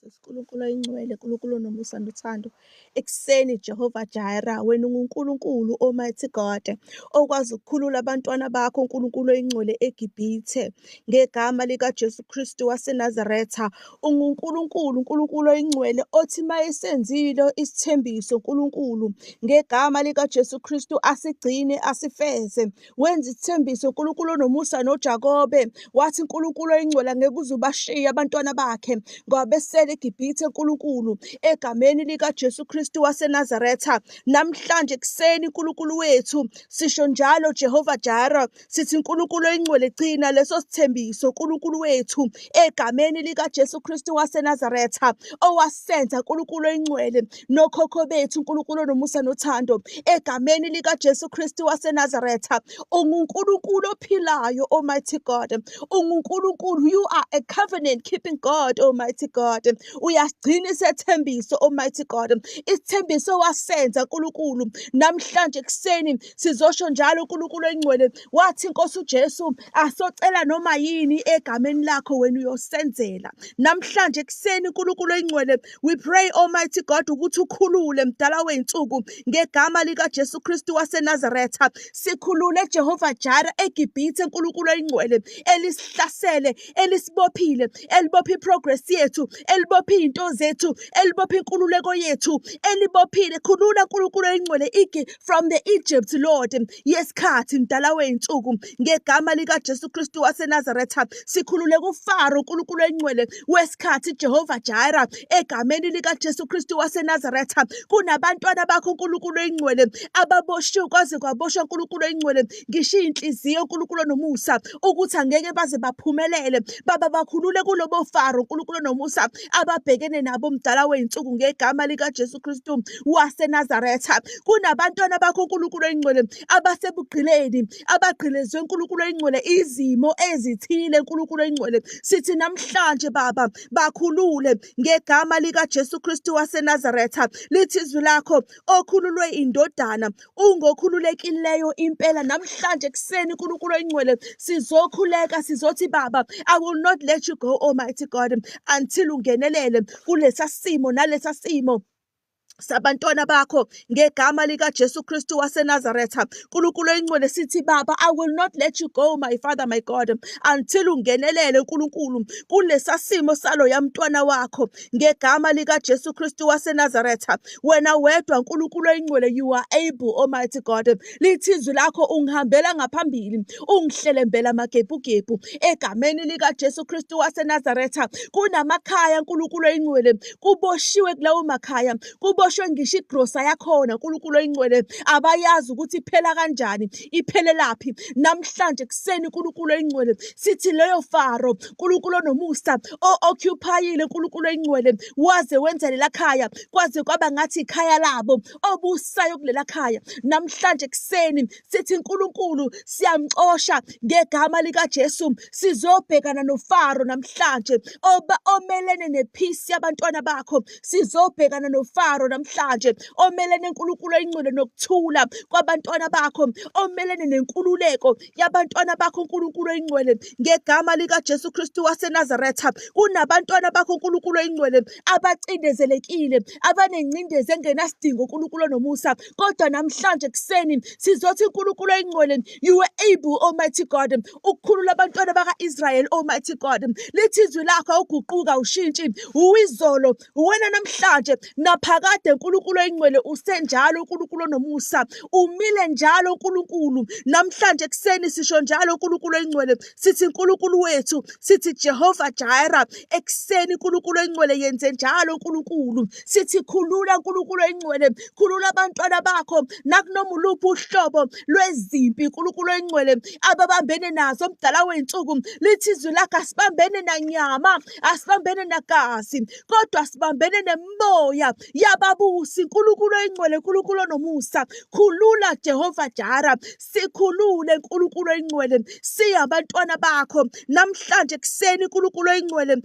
Jesus, uNkulunkulu oyingcwele, uNkulunkulu onomusa nothando. Ekuseni Jehova Jireh, wena unguNkulunkulu Almighty God, okwazi ukukhulula abantwana bakho uNkulunkulu oyingcwele eGibhithe. Ngegama lika Jesu Kristu waseNazaretha, unguNkulunkulu, uNkulunkulu oyingcwele, othi mayesenzile isithembiso uNkulunkulu, ngegama lika Jesu Kristu asigcine asifeze. Wenza isithembiso uNkulunkulu onomusa noJakobe, wathi uNkulunkulu oyingcwele angeke uze ubashiye abantwana bakhe ngoba besele eGibhithe uNkulunkulu, egameni lika Jesu Kristu waseNazaretha. Namhlanje ekuseni uNkulunkulu wethu sisho njalo Jehova Jireh, sithi uNkulunkulu oyingcwele gcina leso sithembiso uNkulunkulu wethu, egameni lika Jesu Kristu waseNazaretha, owasenza uNkulunkulu oyingcwele nokhokho bethu uNkulunkulu onomusa nothando, egameni lika Jesu Kristu waseNazaretha. UnguNkulunkulu ophilayo, Almighty God. UnguNkulunkulu, you are a covenant keeping God, Almighty God. Uyasigcina isethembiso, Almighty God, isithembiso wasenza uNkulunkulu. Namhlanje ekuseni sizosho njalo uNkulunkulu oyingcwele, wathi Nkosi uJesu asocela noma yini egameni lakho wena uyosenzela. Namhlanje ekuseni uNkulunkulu oyingcwele, we pray Almighty God ukuthi ukhulule mdala weyinsuku ngegama lika Jesu Kristu waseNazaretha. Sikhulule Jehova Jireh eGibhithe uNkulunkulu oyingcwele, elisihlasele, elisibophile, elibophe iprogress yethu, elibophe into zethu, elibophe inkululeko yethu, elibophile. Khulula uNkulunkulu oyingcwele from the Egypt, Lord, yesikhathi mdala weyinsuku ngegama lika Jesu Kristu waseNazaretha. Sikhulule kuFaro uNkulunkulu oyingcwele wesikhathi, Jehova Jireh, egameni lika Jesu Kristu waseNazaretha. Kunabantwana bakho uNkulunkulu oyingcwele ababoshiwe kwaze kwaboshwa uNkulunkulu oyingcwele, ngisho inhliziyo uNkulunkulu nomusa ukuthi angeke baze baphumelele. Baba bakhulule kulobo Faro uNkulunkulu nomusa ababhekene nabo mdala weyinsuku ngegama lika Jesu Kristu waseNazaretha. Kunabantwana bakho uNkulunkulu oyingcwele abasebugqileni, abagqilezwe uNkulunkulu oyingcwele izimo ezithile uNkulunkulu oyingcwele. Sithi namhlanje Baba bakhulule ngegama lika Jesu Kristu waseNazaretha. Lithi izwi lakho okhululwe indodana ungokhululekileyo impela. Namhlanje ekuseni uNkulunkulu oyingcwele sizokhuleka sizothi Baba, I will not let you go, Almighty God, until ungenelele kulesa simo nalesa simo sabantwana bakho ngegama lika Jesu Kristu waseNazaretha. Nkulunkulu oyingcwele sithi Baba, I will not let you go, my Father, my God, until ungenelele Nkulunkulu kulesa simo salo yamntwana wakho ngegama lika Jesu Kristu waseNazaretha. Wena wedwa Nkulunkulu oyingcwele, you are able, Almighty God. Lithi izwi lakho ungihambela ngaphambili, ungihlelembela magebhugebhu egameni lika Jesu Kristu waseNazaretha. Kunamakhaya Nkulunkulu oyingcwele kuboshiwe kulawo makhaya, kuboshwe ngisho igrosa yakhona uNkulunkulu oyingcwele, abayazi ukuthi iphela kanjani, iphelelaphi. Namhlanje kuseni uNkulunkulu oyingcwele sithi leyo Faro uNkulunkulu onomusa o-occupyile uNkulunkulu oyingcwele, waze wenza lela khaya kwaze kwaba ngathi ikhaya labo, obusayo kulela khaya. Namhlanje kuseni sithi uNkulunkulu siyamxosha ngegama lika Jesu, sizobhekana noFaro namhlanje omelene nepeace yabantwana bakho. Sizobhekana noFaro namhlanje omelene uNkulunkulu oyingcwele nokuthula kwabantwana bakho, omelene nenkululeko yabantwana bakho uNkulunkulu oyingcwele ngegama lika Jesu Kristu waseNazaretha. Kunabantwana bakho uNkulunkulu oyingcwele abacindezelekile, abanengcindezi engenasidingo uNkulunkulu nomusa, kodwa namhlanje kuseni sizothi uNkulunkulu oyingcwele, you were able, Almighty God, ukukhulula abantwana baka-Israyeli, Almighty God. Lithi izwi lakho awuguquka ushintshi, uwizolo uwena namhlanje naphakade uNkulunkulu oyingcwele, usenjalo uNkulunkulu onomusa, umile njalo uNkulunkulu. Namhlanje kuseni sisho njalo uNkulunkulu oyingcwele, sithi uNkulunkulu wethu, sithi Jehova Jireh, ekuseni uNkulunkulu oyingcwele yenze njalo uNkulunkulu. Sithi khulula uNkulunkulu oyingcwele, khulula abantwana bakho nakunoma uluphi uhlobo lwezimpi uNkulunkulu oyingcwele ababambene nazo mdala weyinsuku. Lithi izwi lakho asibambene nanyama, asibambene nagazi, kodwa sibambene nemoya yababusi uNkulunkulu oyingcwele, uNkulunkulu onomusa. Khulula Jehova Jireh, sikhulule uNkulunkulu oyingcwele, siyabantwana bakho namhlanje kuseni uNkulunkulu oyingcwele.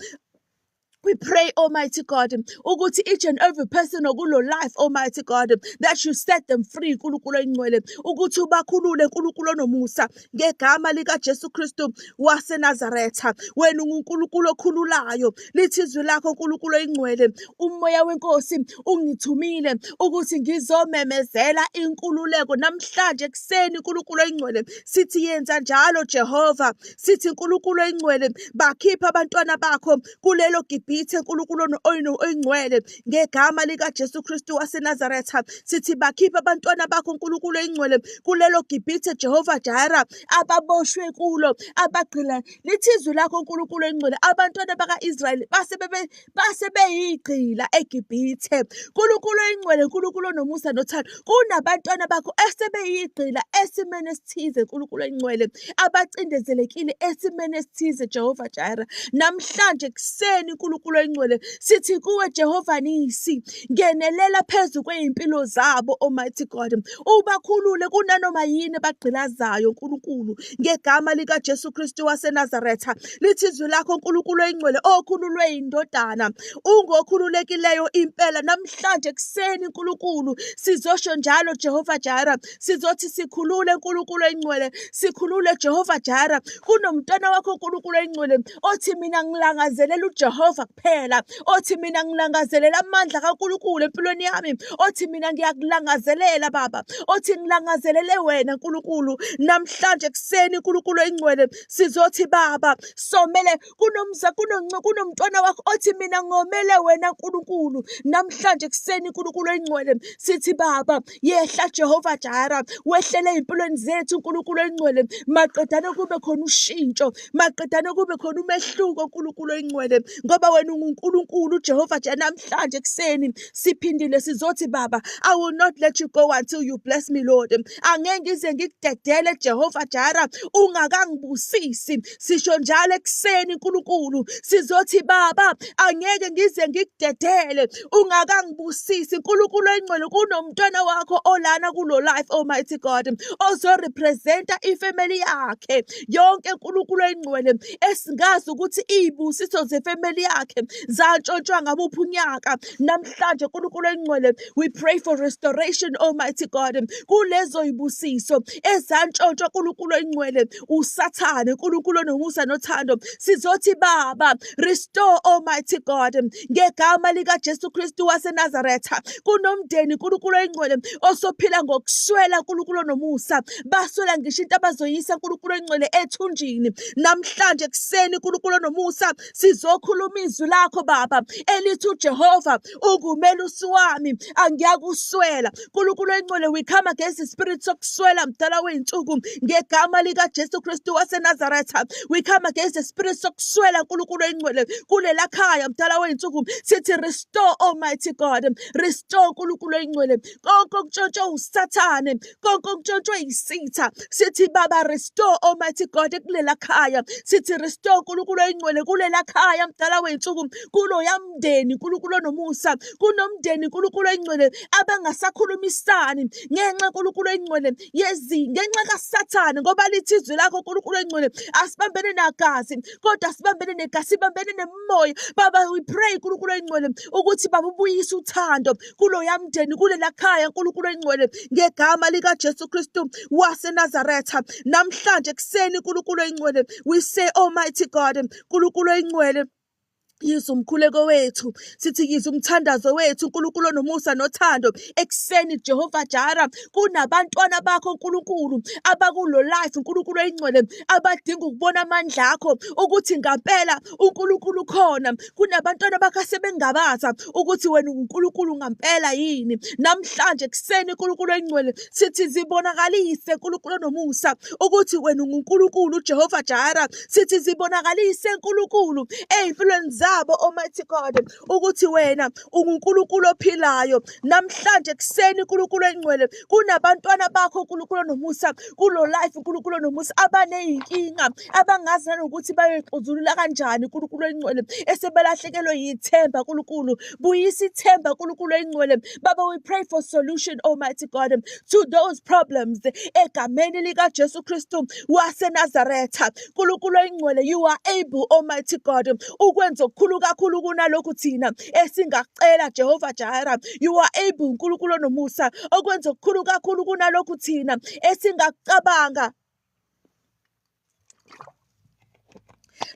We pray, Almighty God, ukuthi each and every person okulo life, Almighty God, that you set them free, nkulunkulu oyingcwele, ukuthi ubakhulule, nkulunkulu onomusa, ngegama lika Jesu Kristu waseNazaretha. Wena ungunkulunkulu okhululayo, lithi izwi lakho nkulunkulu oyingcwele, umoya wenkosi ungithumile ukuthi ngizomemezela inkululeko namhlanje ekuseni, nkulunkulu oyingcwele. Sithi yenza njalo Jehova, sithi nkulunkulu oyingcwele, bakhipha abantwana bakho kulelo Gibhithe, nkulunkulu oyingcwele, ngegama lika Jesu Kristu waseNazaretha. Sithi bakhipha abantwana bakho nkulunkulu oyingcwele kulelo Gibhithe, Jehova Jireh, ababoshwe kulo, abagqila. Lithi izwi lakho nkulunkulu oyingcwele, abantwana baka-Israyeli base beyigqila eGibhithe. Nkulunkulu oyingcwele, nkulunkulu onomusa nothando, kunabantwana bakho esebeyigqila esimeni esithize, nkulunkulu oyingcwele, abacindezelekile esimeni esithize, Jehova Jireh. Namhlanje kuseni, nkulunkulu oyingcwele, sithi kuwe Jehova Nisi, ngenelela phezu kwezimpilo zabo, Almighty God, ubakhulule kunanoma yini bagqilazayo, nkulunkulu, ngegama lika Jesu Kristu waseNazaretha. Lithi izwi lakho nkulunkulu oyingcwele, okhululwe indodana, ungokhululekileyo impela. Namhlanje kuseni, nkulunkulu, sizosho njalo Jehova Jireh, sizothi sikhulule, nkulunkulu oyingcwele, sikhulule Jehova Jireh. Kunomntwana wakho nkulunkulu oyingcwele othi mina ngilangazelela uJehova kuphela, othi mina ngilangazelela amandla kaNkulunkulu empilweni yami, othi mina ngiyakulangazelela Baba, othi ngilangazelele wena nkulunkulu. Namhlanje kuseni, nkulunkulu oyingcwele, sizothi Baba somele kunomntwana wakho othi mina ngomele wena nkulunkulu. Namhlanje kuseni, nkulunkulu oyingcwele, sithi Baba yehla Jehova Jireh, wehlele empilweni zethu nkulunkulu oyingcwele, maqedane kube khona ushintsho, maqedane kube khona umehluko nkulunkulu oyingcwele, ngoba wena ungunkulunkulu Jehova Jireh. Namhlanje kuseni siphindile sizothi Baba, I will not let you go until you bless me, Lord. Angeke ngize ngikudedele Jehova Jireh ungakangibusisi. Sisho njalo ekuseni nkulunkulu, sizothi Baba angeke ngize ngikudedele ungakangibusisi, nkulunkulu oyingcwele. Kunomntwana wakho olana kulo life, Almighty God, ozorepresenta ifamily yakhe yonke, nkulunkulu oyingcwele, esingazi ukuthi izibusiso zefamily yakhe zantshontshwa ngabuphi unyaka. Namhlanje nkulunkulu oyingcwele, we pray for restoration, Almighty God, kulezo zibusiso ezantshontsha nkulunkulu oyingcwele usathane, nkulunkulu onomusa nothando. Sizothi Baba restore, Almighty God, ngegama lika Jesu Kristu waseNazaretha. Kunomndeni nkulunkulu oyingcwele osophila ngokuswela, nkulunkulu onomusa, baswela ngisho into abazoyisa nkulunkulu oyingcwele ethunjini. Namhlanje kuseni nkulunkulu onomusa, sizokhuluma izwi lakho Baba elithi uJehova ungumelusi wami, angiyakuswela. Nkulunkulu oyingcwele, we come against the spirit sokuswela mdala wey'nsuku ngegama lika Jesu Kristu waseNazaretha. We come against the spirit sokuswela nkulunkulu oyingcwele kulela khaya mdala wey'nsuku. Sithi restore, Almighty God, restore nkulunkulu oyingcwele konke okutshontshwe usathane, konke okutshontshwe yisitha. Sithi Baba restore, Almighty God, kulela khaya. Sithi restore nkulunkulu oyingcwele kulela khaya mdala wey'nsuku, kulo yamndeni nkulunkulu onomusa. Kunomndeni nkulunkulu oyingcwele abangasakhulumisani ngenxa nkulunkulu oyingcwele ngenxa kaSathane, ngoba lithi izwi lakho nkulunkulu oyingcwele, asibambene nagazi kodwa asibambene negazi, sibambene nemoya. Baba we pray nkulunkulu oyingcwele ukuthi Baba ubuyise uthando kulo yamndeni kulela khaya nkulunkulu oyingcwele, ngegama lika Jesu Kristu waseNazaretha. Namhlanje kuseni nkulunkulu oyingcwele, we say Almighty God, nkulunkulu oyingcwele, yize umkhuleko wethu, sithi yize umthandazo wethu nkulunkulu onomusa nothando. Ekuseni Jehova Jireh, kunabantwana bakho nkulunkulu abakulo life nkulunkulu oyingcwele, abadinga ukubona amandla akho ukuthi ngampela unkulunkulu khona. Kunabantwana bakho asebengabaza ukuthi wena unkulunkulu ngampela yini. Namhlanje kuseni nkulunkulu oyingcwele, sithi zibonakalise nkulunkulu onomusa ukuthi wena unkulunkulu Jehova Jireh. Sithi zibonakalise nkulunkulu empilweni zabo, Almighty God, ukuthi wena ungunkulunkulu ophilayo. Namhlanje kuseni nkulunkulu oyingcwele, kunabantwana bakho nkulunkulu onomusa kulo life nkulunkulu onomusa abaneyinkinga, abangazi nokuthi bayoxuzulula kanjani nkulunkulu oyingcwele, esebelahlekelwe yithemba nkulunkulu. Buyisa ithemba nkulunkulu oyingcwele. Baba we pray for solution, Almighty God, to those problems egameni lika Jesu Kristu waseNazaretha. Nkulunkulu oyingcwele, you are able, Almighty God, ukwenza okukhulu kakhulu kunalokhu thina esingacela Jehovah Jireh. You are able uNkulunkulu onomusa okwenza okukhulu kakhulu kunalokhu thina esingacabanga.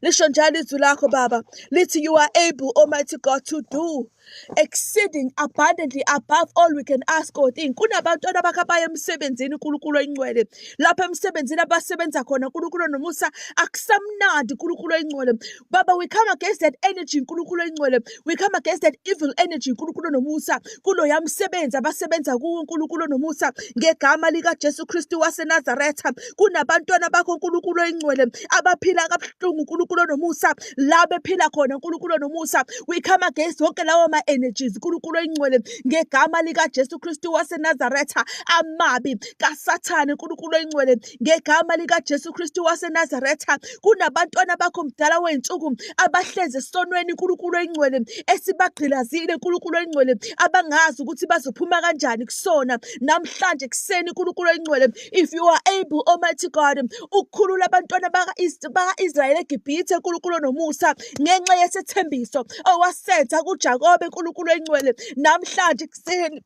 Lisho njalo izwi lakho Baba lithi you are able, Almighty God, to do exceeding abundantly above all we can ask or think. Kunabantwana bakabaya emsebenzini uNkulunkulu oyingcwele, lapha emsebenzini abasebenza khona uNkulunkulu nomusa akusamnandi uNkulunkulu oyingcwele. Baba, we come against that energy uNkulunkulu oyingcwele, we come against that evil energy uNkulunkulu nomusa kulo yamsebenzi abasebenza kuwo uNkulunkulu nomusa ngegama lika Jesu Kristu waseNazaretha. Kunabantwana bakho uNkulunkulu oyingcwele abaphila kabuhlungu uNkulunkulu nomusa la bephila khona uNkulunkulu nomusa. We come against wonke lawo energies uNkulunkulu oyingcwele ngegama lika Jesu Kristu waseNazaretha, amabi kaSathane uNkulunkulu oyingcwele ngegama lika Jesu Kristu waseNazaretha. Kunabantwana bakho mdala weinsuku abahleze esonweni uNkulunkulu oyingcwele esibagqilazile uNkulunkulu oyingcwele abangazi ukuthi bazophuma kanjani kusona namhlanje kuseni uNkulunkulu oyingcwele. If you are able, Almighty God, ukukhulula abantwana baka-Israyeli eGibhithe uNkulunkulu nomusa ngenxa yesethembiso owasenza kuJakobe uNkulunkulu oyingcwele, namhlanje kuseni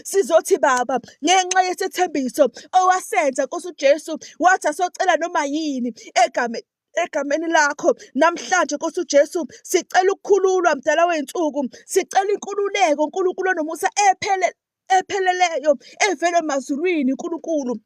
sizothi Baba ngenxa yesethembiso owasenza Nkosi uJesu wathi asocela noma yini egameni lakho, namhlanje Nkosi uJesu sicela ukukhululwa mdala weinsuku, sicela inkululeko uNkulunkulu nomusa epheleleyo evela emazulwini uNkulunkulu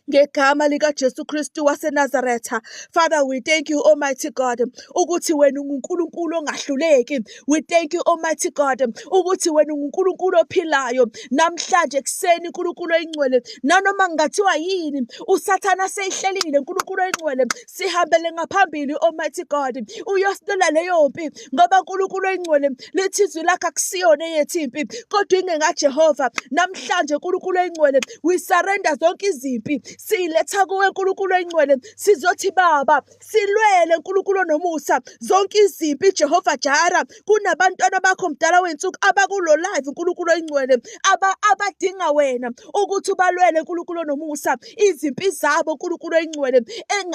ngegama lika Jesu Kristu waseNazaretha. Father, we thank you, Almighty God, ukuthi wena uNkulunkulu ongahluleki. We thank you, Almighty God, ukuthi wena uNkulunkulu ophilayo namhlanje kuseni uNkulunkulu oyingcwele. Nanoma ngathiwa yini uSathana seyihlelile uNkulunkulu oyingcwele, sihambele ngaphambili Almighty God uyosithola leyo mpi, ngoba uNkulunkulu oyingcwele lithi izwi lakho akusiyona yethu impi kodwa ingenga Jehova. Namhlanje uNkulunkulu oyingcwele we surrender zonke izimpi siletha kuwe uNkulunkulu oyingcwele, sizothi Baba silwele uNkulunkulu nomusa zonke izimpi Jehovah Jireh. Kunabantwana bakho mdala weinsuku abakulo live uNkulunkulu oyingcwele abadinga wena ukuthi ubalwele uNkulunkulu nomusa izimpi zabo uNkulunkulu oyingcwele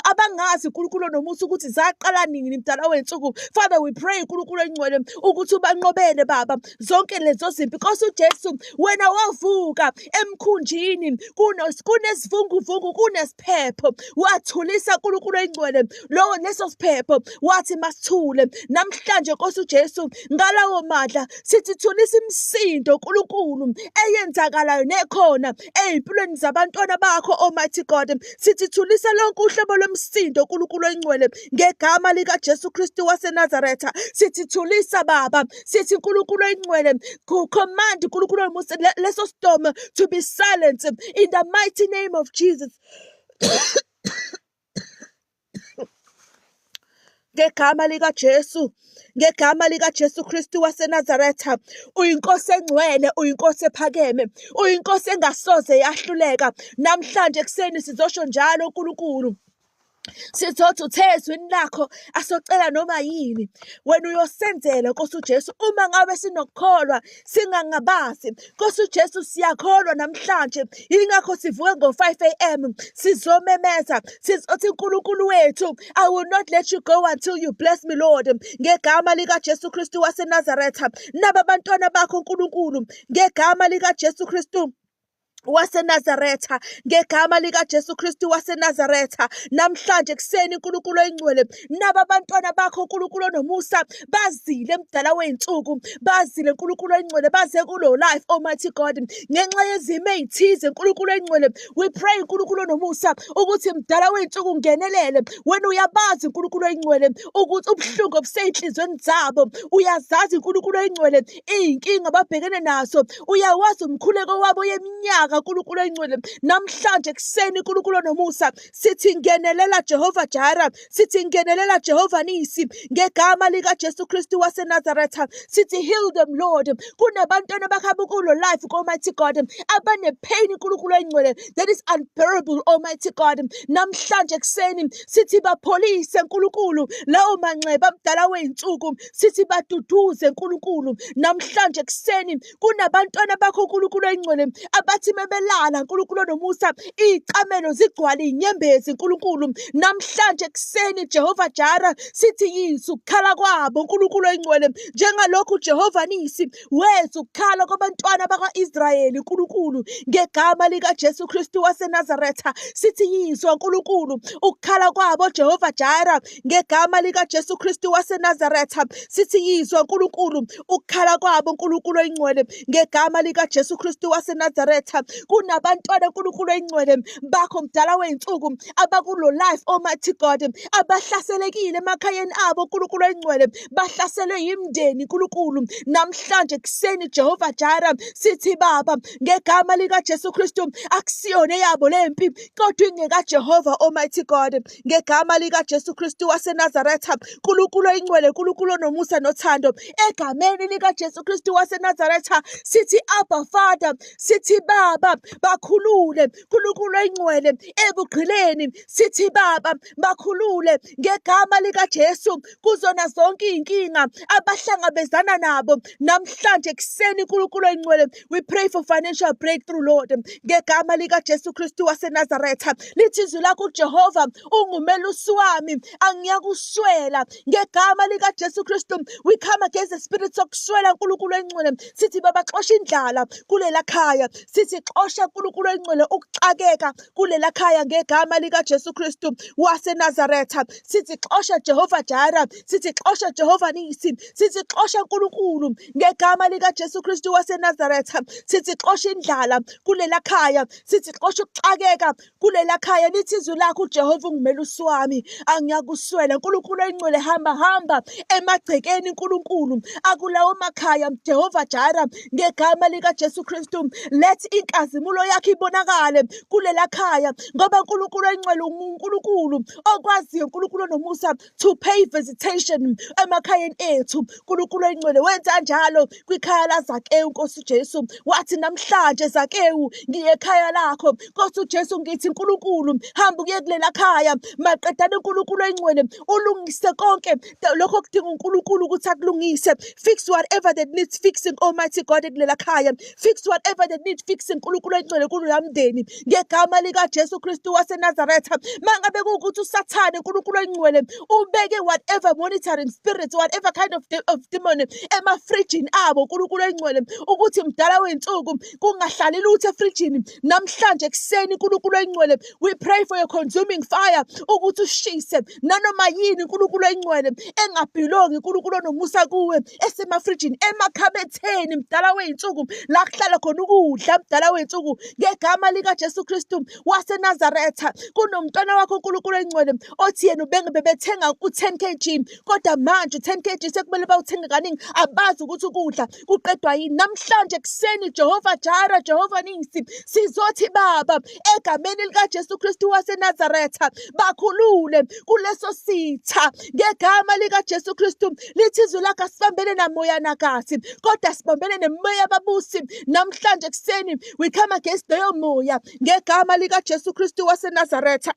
abangazi uNkulunkulu nomusa ukuthi zaqala nini mdala weinsuku. Father, we pray uNkulunkulu oyingcwele ukuthi ubanqobele Baba zonke lezo zimpi. Nkosi uJesu wena wavuka emkhunjini kunesivunguvungu kunesphepho, wathulisa uNkulunkulu oyingcwele leso siphepho wathi masithule. Namhlanje Nkosi uJesu ngalawo madla sithi thulisa imisindo uNkulunkulu eyenzakalayo nekhona ezimpilweni zabantwana bakho Almighty God. Sithi thulisa lonke uhlobo lomsindo uNkulunkulu oyingcwele ngegama lika Jesu Kristu waseNazaretha. Sithi thulisa Baba, sithi uNkulunkulu oyingcwele command uNkulunkulu omusa leso storm to be silent in the mighty name of Jesus. Ngegama lika Jesu, ngegama lika Jesu Kristu waseNazaretha, uyinkosi engcwele, uyinkosi ephakeme, uyinkosi engasoze yahluleka. Namhlanje kuseni sizosho njalo uNkulunkulu, sizothi uthe ezwini lakho asocela noma yini wena uyosenzela Nkosi uJesu. Uma ngabe sinokukholwa singangabazi Nkosi uJesu siyakholwa namhlanje, yingakho sivuke ngo-5 AM sizomemeza sizothi uNkulunkulu wethu, I will not let you go until you bless me Lord. Ngegama lika Jesu Kristu waseNazaretha naba bantwana bakho uNkulunkulu ngegama lika Jesu Kristu waseNazaretha, ngegama lika Jesu Kristu waseNazaretha. Namhlanje kuseni uNkulunkulu oyingcwele naba bantwana bakho uNkulunkulu nomusa bazile mdala weinsuku, bazile uNkulunkulu oyingcwele baze kulo life Almighty God ngenxa yezimo ezithize uNkulunkulu oyingcwele. We pray uNkulunkulu nomusa ukuthi mdala weinsuku ungenelele. Wena uyabazi uNkulunkulu oyingcwele ukuthi ubuhlungu obuseyinhlizweni zabo, uyazazi uNkulunkulu oyingcwele iy'nkinga ababhekene nazo, uyawazi umkhuleko wabo yeminyaka uNkulunkulu oyingcwele. Namhlanje kuseni uNkulunkulu nomusa sithi ngenelela Jehovah Jireh, sithi ngenelela Jehovah Nisi ngegama lika Jesu Kristu waseNazaretha. Sithi heal them Lord. Kunabantwana bakho kulo life Almighty God abane pain uNkulunkulu oyingcwele that is unbearable Almighty God. Namhlanje kuseni sithi bapholise uNkulunkulu lawo manxeba mdala weinsuku, sithi baduduze uNkulunkulu. Namhlanje kuseni kunabantwana bakho uNkulunkulu oyingcwele abathi mebelala nkulunkulu nomusa iy'camelo zigcwale inyembezi nkulunkulu namhlanje ekuseni Jehova Jara sithi yizwa ukukhala kwabo nkulunkulu oyingcwele njengalokhu Jehova Nisi wezwa ukukhala kwabantwana bakwa-Israyeli nkulunkulu ngegama likaJesu Kristu waseNazaretha sithi yizwa nkulunkulu ukukhala kwabo Jehova Jara ngegama likaJesu Kristu waseNazaretha sithi yizwa nkulunkulu ukukhala kwabo nkulunkulu oyingcwele ngegama likaJesu Kristu waseNazaretha kunabantwana nkulunkulu oyingcwele bakho mdala wey'nsuku abakulo life Almighty God abahlaselekile emakhayeni abo nkulunkulu oyingcwele bahlaselwe yimndeni nkulunkulu namhlanje kuseni Jehova Jara sithi baba ngegama likaJesu Kristu akusiyona eyabo lempi kodwa ingeka Jehova Almighty God ngegama likaJesu Kristu waseNazaretha nkulunkulu oyingcwele nkulunkulu nomusa nothando egameni likaJesu Kristu waseNazaretha sithi Abba Father sithi baba bakhulule nkulunkulu oyingcwele ebugqileni sithi baba bakhulule ngegama likaJesu kuzona zonke iy'nkinga abahlangabezana nabo namhlanje kuseni nkulunkulu oyingcwele we pray for financial breakthrough Lord ngegama likaJesu Kristu waseNazaretha lithi izwi lakho Jehova ungumelusi wami angiyakuswela ngegama likaJesu Kristu we come against the spirits okuswela nkulunkulu oyingcwele sithi baba xosha indlala kulela khaya sithi xosha nkulunkulu oyingcwele ukuxakeka kulela khaya ngegama likaJesu Kristu waseNazaretha sithi xosha Jehova Jara sithi xosha Jehova Nisi sithi xosha nkulunkulu ngegama likaJesu Kristu waseNazaretha sithi xosha indlala kulela khaya sithi xosha ukuxakeka kulela khaya lithi izwi lakho Jehova ungumelusi wami angiyakuswela nkulunkulu oyingcwele hamba emagcekeni nkulunkulu akulawo makhaya Jehova Jara ngegama likaJesu Kristu let inkazimulo yakho ibonakale kulela khaya ngoba nkulunkulu oyingcwele uNkulunkulu okwaziyo nkulunkulu nomusa to pay visitation emakhayeni ethu nkulunkulu oyingcwele wenza njalo kwikhaya laZakewu Nkosi Jesu wathi namhlanje Zakewu ngiye ekhaya lakho Nkosi Jesu ngithi nkulunkulu hamba uye kulela khaya maqedane nkulunkulu oyingcwele ulungise konke lokho okudinga uNkulunkulu ukuthi akulungise fix whatever that needs fixing Almighty God kulela khaya fix whatever that needs fixing nkulunkulu oyingcwele kuluyamndeni ngegama likaJesu Kristu waseNazaretha mangabe kuwukuthi uSathane nkulunkulu oyingcwele ubeke whatever monitoring spirits whatever kind of demon emafrijini abo nkulunkulu oyingcwele ukuthi mdala wey'nsuku kungahlali lutho efrijini namhlanje kuseni nkulunkulu oyingcwele we pray for your consuming fire ukuthi ushise nanoma yini nkulunkulu oyingcwele engabhilongi nkulunkulu onomusa kuwe esemafrijini emakhabetheni mdala wey'nsuku la kuhlala khona ukudla mdala wey'nsuku ngegama likaJesu Kristu waseNazaretha kunomntwana wakho nkulunkulu oyingcwele othi yena bebethenga u-10 kg kodwa manje 10 kg sekumele bawuthenge kaningi abazi ukuthi ukudla kuqedwa yini namhlanje kuseni Jehova Jara Jehova Nisi sizothi baba egameni likaJesu Kristu waseNazaretha bakhulule kuleso sitha ngegama likaJesu Kristu lithi izwi lakho asibambene namoya nakasi kodwa sibambene nemoya yababusi namhlanje kuseni we come against leyo moya ngegama likaJesu Kristu waseNazaretha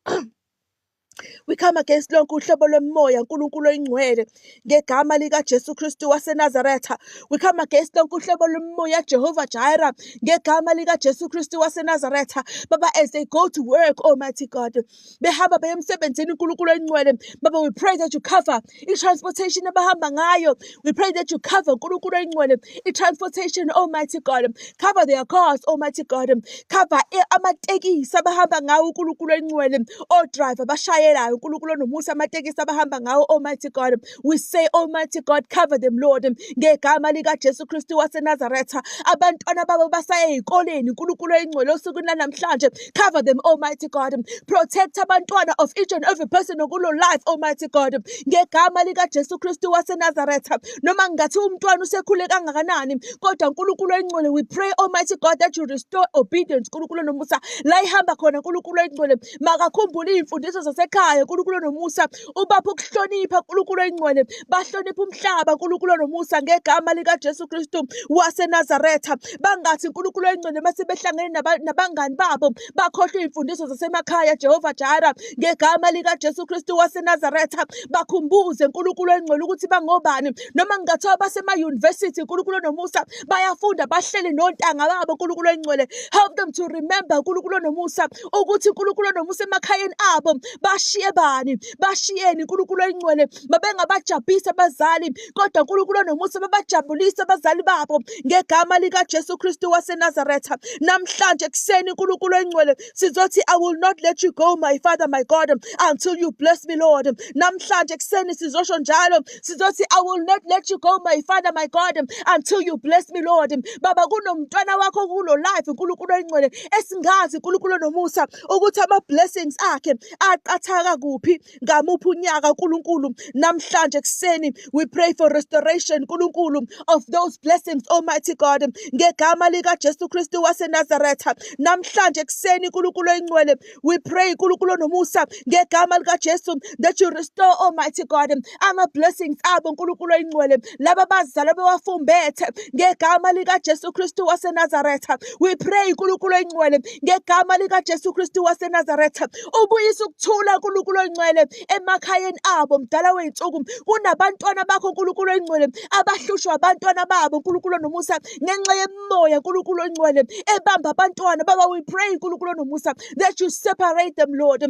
we come against lonke uhlobo lomoya nkulunkulu oyingcwele ngegama likaJesu Kristu waseNazaretha we come against lonke uhlobo lomoya Jehova Jara ngegama likaJesu Kristu waseNazaretha baba as they go to work Almighty God behamba beya emsebenzini nkulunkulu oyingcwele baba we pray that you cover i-transportation abahamba ngayo we pray that you cover nkulunkulu oyingcwele i-transportation Almighty God cover their cars Almighty God cover amatekisi abahamba ngawo nkulunkulu oyingcwele o-driver bashayelayo nkulunkulu nomusa amatekisi abahamba ngawo Almighty God we say Almighty God cover them Lord ngegama likaJesu Kristu waseNazaretha abantwana babo basaya ey'koleni nkulunkulu oyingcwele osukwini lanamhlanje cover them Almighty God protect abantwana of each and every person okulo life Almighty God ngegama likaJesu Kristu waseNazaretha noma ngathi umntwana usekhule kangakanani kodwa nkulunkulu oyingcwele we pray Almighty God that you restore obedience nkulunkulu nomusa la ihamba khona nkulunkulu oyingcwele makakhumbule iy'mfundiso zasekhaya emakhaya uNkulunkulu nomusa ubaphe ukuhlonipha uNkulunkulu oyingcwele bahloniphe umhlaba uNkulunkulu nomusa ngegama likaJesu Kristu waseNazaretha bangathi uNkulunkulu oyingcwele mase behlangene nabangani babo bakhohlwe imfundiso zasemakhaya Jehova Jireh ngegama likaJesu Kristu waseNazaretha bakhumbuze uNkulunkulu oyingcwele ukuthi bangobani noma ngingathiwa basema university uNkulunkulu nomusa bayafunda bahlele nontanga babo uNkulunkulu oyingcwele help them to remember uNkulunkulu nomusa ukuthi uNkulunkulu nomusa emakhayeni abo bashiye bani bashiyeni uNkulunkulu oyingcwele babengabajabulisa abazali kodwa uNkulunkulu nomusa babajabulisa abazali babo ngegama likaJesu Kristu waseNazaretha namhlanje kuseni uNkulunkulu oyingcwele sizothi I will not let you go my Father my God until you bless me Lord namhlanje kuseni sizosho njalo sizothi I will not let you go my Father my God until you bless me Lord baba kunomntwana wakho kulo life uNkulunkulu oyingcwele esingazi uNkulunkulu nomusa ukuthi ama blessings akhe aqhathaka kuphi ngamuphi unyaka uNkulunkulu namhlanje kuseni we pray for restoration uNkulunkulu of those blessings Almighty God ngegama likaJesu Kristu waseNazaretha namhlanje kuseni uNkulunkulu oyingcwele we pray uNkulunkulu nomusa ngegama likaJesu that you restore Almighty God ama blessings abo uNkulunkulu oyingcwele laba bazalwa bewafumbethe ngegama likaJesu Kristu waseNazaretha we pray uNkulunkulu oyingcwele ngegama likaJesu Kristu waseNazaretha ubuyisa ukuthula uNkulunkulu oyingcwele emakhayeni abo mdala weinsuku kunabantwana bakho uNkulunkulu oyingcwele abahlushwa abantwana babo uNkulunkulu nomusa ngenxa yemoya uNkulunkulu oyingcwele ebamba abantwana baba we pray uNkulunkulu nomusa that you separate them Lord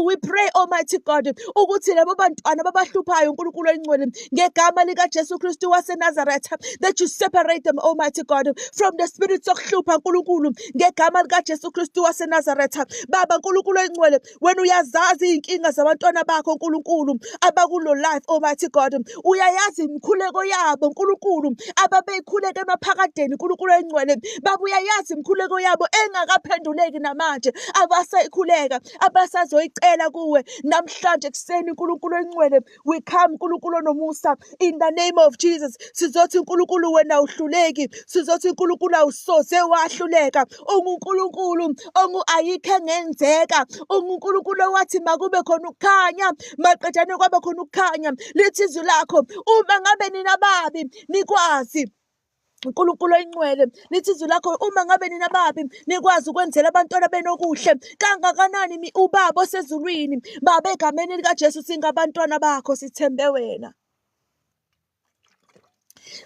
we pray Almighty God ukuthi labo bantwana babahluphayo uNkulunkulu oyingcwele ngegama likaJesu Kristu waseNazaretha that you separate them Almighty God from the spirits okuhlupha uNkulunkulu ngegama likaJesu Kristu waseNazaretha baba uNkulunkulu oyingcwele wena uyazazi inkinga zabantwana bakho uNkulunkulu abakulo life Almighty God uyayazi imkhuleko yabo uNkulunkulu ababeyikhuleka emaphakadeni uNkulunkulu oyingcwele baba uyayazi imkhuleko yabo engakaphenduleki namanje abasayikhuleka abasazoyicela kuwe namhlanje kuseni uNkulunkulu oyingcwele we come uNkulunkulu nomusa in the name of Jesus sizothi uNkulunkulu wena uhluleki sizothi uNkulunkulu awusoze wahluleka uNkulunkulu ayikho engenzeka uNkulunkulu wathi makube khona ukukhanya maqedane kwabe khona ukukhanya lithi izwi lakho uma ngabe nina babi nikwazi uNkulunkulu oyingcwele lithi izwi lakho uma ngabe nina babi nikwazi ukwenzela abantwana benokuhle kangakanani ubaba osezulwini baba egameni likaJesu singabantwana bakho sithembe wena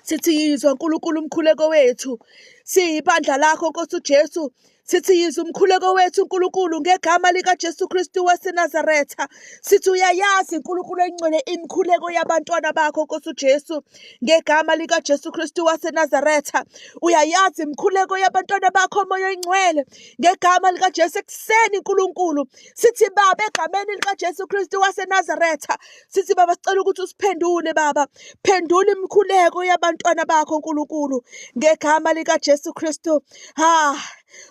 sithi yizwa uNkulunkulu umkhuleko wethu siyibandla lakho Nkosi uJesu sithi yizwa umkhuleko wethu uNkulunkulu ngegama likaJesu Kristu waseNazaretha sithi uyayazi uNkulunkulu oyingcwele imkhuleko yabantwana bakho Nkosi uJesu ngegama likaJesu Kristu waseNazaretha uyayazi imkhuleko yabantwana bakho moya oyingcwele ngegama likaJesu kuseni uNkulunkulu sithi baba egameni likaJesu Kristu waseNazaretha sithi baba sicela ukuthi usiphendule baba phendula imkhuleko yabantwana bakho uNkulunkulu ngegama likaJesu Kristu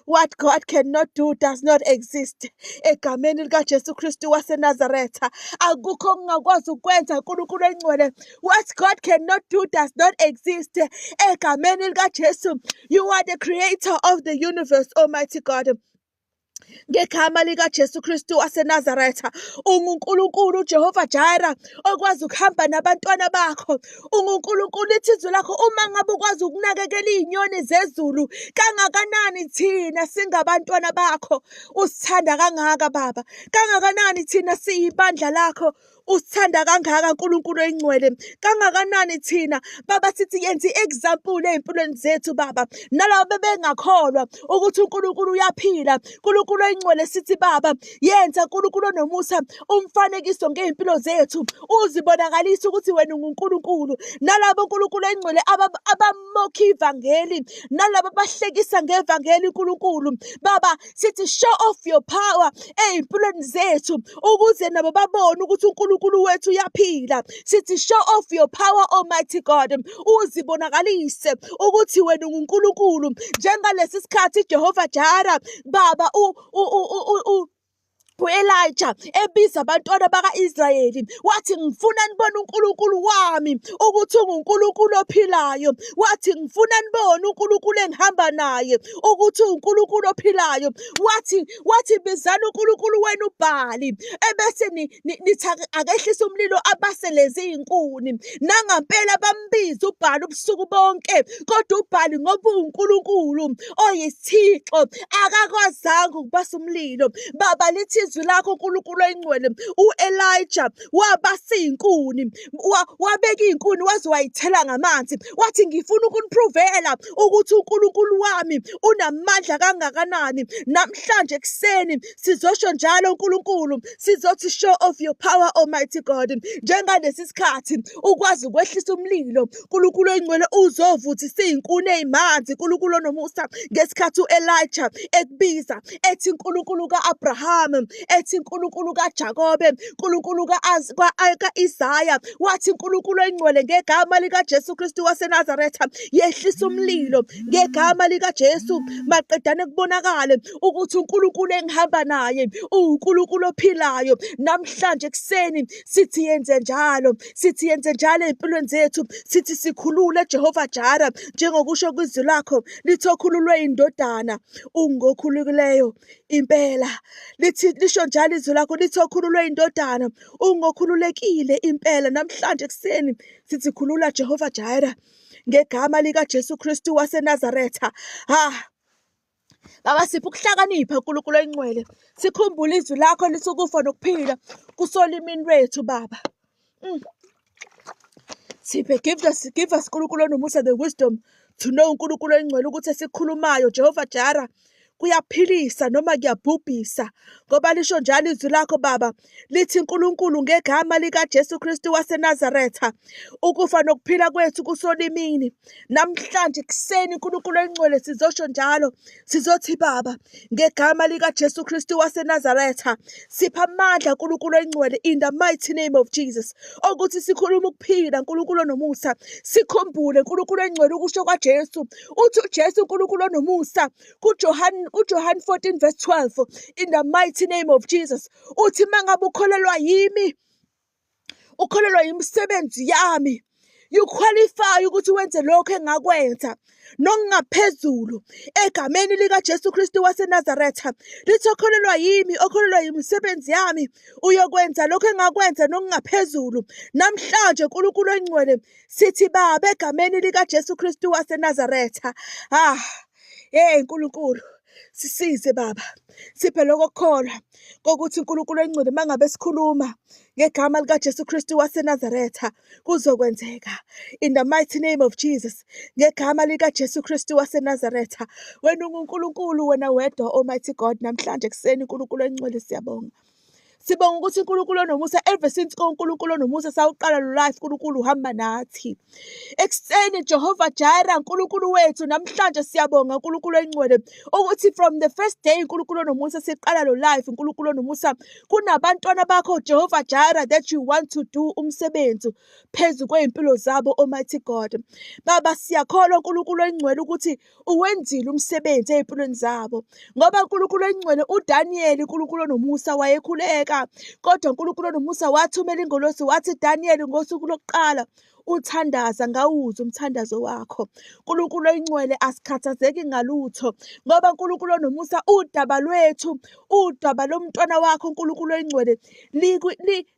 what God cannot do does not exist egameni likaJesu Kristu waseNazaretha akukho ongakwazi ukwenza uNkulunkulu oyingcwele what God cannot do does not exist egameni likaJesu you are the creator of the universe Almighty God ngegama likaJesu Kristu waseNazaretha uNkulunkulu Jehova Jireh okwazi ukuhamba nabantwana bakho uNkulunkulu lithi izwi lakho uma ngabe ukwazi ukunakekela izinyoni zezulu kangakanani thina singabantwana bakho usithanda kangaka baba kangakanani thina siyibandla lakho usithanda kangaka uNkulunkulu oyingcwele kangakanani thina baba sithi yenza iexample ezimpilweni zethu baba nalabo bebengakholwa ukuthi uNkulunkulu uyaphila uNkulunkulu oyingcwele sithi baba yenza uNkulunkulu nomusa umfanekiso ngezimpilo zethu uzibonakalisa ukuthi wena unguNkulunkulu nalabo uNkulunkulu oyingcwele abamokha ivangeli nalabo bahlekisa ngevangeli uNkulunkulu baba sithi show off your power ezimpilweni zethu ukuze nabo babone ukuthi uNkulunkulu wethu uyaphila sithi show off your power Almighty God uzibonakalise ukuthi wena unguNkulunkulu njengalesi sikhathi Jehova Jireh baba u-Elijah ebiza abantwana baka-Israyeli wathi ngifuna nibone uNkulunkulu wami ukuthi unguNkulunkulu ophilayo, wathi ngifuna nibone uNkulunkulu engihamba naye ukuthi uNkulunkulu ophilayo, wathi bizani uNkulunkulu wenu uBhali ebese nithi akehlise umlilo abase lezi inkuni. Nangampela bambiza uBhali ubusuku bonke, kodwa uBhali ngoba uNkulunkulu oyisithixo akakwazanga ukubasa umlilo. Baba, lithi izwi lakho uNkulunkulu oyingcwele, u-Elijah wabasa inkuni, wabeka inkuni waze wayithela ngamanzi, wathi ngifuna ukunipruvela ukuthi uNkulunkulu wami unamandla kangakanani. Namhlanje ekuseni sizosho njalo uNkulunkulu, sizothi show of your power Almighty God. Njengalesi sikhathi ukwazi ukwehlisa umlilo uNkulunkulu oyingcwele, uzovuthisa izinkuni ezimanzi uNkulunkulu onomusa, ngesikhathi u-Elijah ekubiza ethi uNkulunkulu ka-Abraham, ethi uNkulunkulu kaJakobe, uNkulunkulu ka-Isaya, wathi uNkulunkulu oyingcwele ngegama likaJesu Kristu waseNazaretha yehlisa umlilo ngegama likaJesu. Maqedane kubonakale ukuthi uNkulunkulu engihamba naye uNkulunkulu ophilayo. Namhlanje ekuseni sithi yenze njalo, sithi yenze njalo empilweni zethu, sithi sikhulule Jehova Jara, njengokusho kwizwi lakho lithi okhululwe indodana ungokhulukileyo impela. Lithi lisho njalo izwi lakho lithi okhululwe indodana ungokhululekile impela. Namhlanje ekuseni sithi khulula Jehova Jara ngegama likaJesu Kristu waseNazaretha. Baba, sipho ukuhlakanipha uNkulunkulu oyingcwele, sikhumbule izwi lakho lithi ukufa nokuphila kusolimini lwethu Baba. Siphe, give us uNkulunkulu onomusa the wisdom to know uNkulunkulu oyingcwele ukuthi esikhulumayo Jehova Jara kuyaphilisa noma kuyabhubhisa, ngoba lisho njalo izwi lakho Baba lithi uNkulunkulu ngegama likaJesu Kristu waseNazaretha ukufa nokuphila kwethu kusolimini. Namhlanje kuseni uNkulunkulu oyingcwele sizosho njalo, sizothi Baba ngegama likaJesu Kristu waseNazaretha sipha amandla uNkulunkulu oyingcwele in the mighty name of Jesus, ukuthi sikhuluma ukuphila uNkulunkulu onomusa. Sikhumbule uNkulunkulu oyingcwele ukusho kwaJesu, uthi uJesu uNkulunkulu onomusa kuJohn 14 verse 12, in the mighty name of Jesus, uthi mangabe ukholelwa yimi, ukholelwa yimisebenzi yami, you qualify ukuthi wenze lokho engakwenza nokungaphezulu egameni likaJesu Kristu waseNazaretha. Lithi okholelwa yimi, okholelwa yimisebenzi yami, uyokwenza lokho engakwenza nokungaphezulu. Namhlanje uNkulunkulu oyingcwele sithi Baba egameni likaJesu Kristu waseNazaretha, uNkulunkulu sisize Baba, siphe lokho kukholwa kokuthi uNkulunkulu oyingcwele mangabe sikhuluma ngegama likaJesu Kristu waseNazaretha kuzokwenzeka in the mighty name of Jesus. Ngegama likaJesu Kristu waseNazaretha, wena uNkulunkulu, wena wedwa Almighty God. Namhlanje kuseni uNkulunkulu oyingcwele siyabonga. Sibonga ukuthi uNkulunkulu onomusa, ever since uNkulunkulu onomusa sawuqala lo life, uNkulunkulu uhamba nathi. Ekuseni Jehova Jara uNkulunkulu wethu, namhlanje siyabonga uNkulunkulu oyingcwele ukuthi from the first day uNkulunkulu onomusa siqala lo life, uNkulunkulu onomusa kunabantwana bakho Jehova Jara that you want to do umsebenzi phezu kweimpilo zabo Almighty God. Baba, siyakholwa uNkulunkulu oyingcwele ukuthi uwenzile umsebenzi ezimpilweni zabo, ngoba uNkulunkulu oyingcwele uDaniel uNkulunkulu onomusa wayekhuleka, kodwa uNkulunkulu onomusa wathumela ingelosi wathi Daniel, ngosuku lokuqala uthandaza ngawuzwa umthandazo wakho. uNkulunkulu oyingcwele asikhathazeki ngalutho, ngoba uNkulunkulu onomusa udaba lwethu, udaba lomntwana wakho uNkulunkulu oyingcwele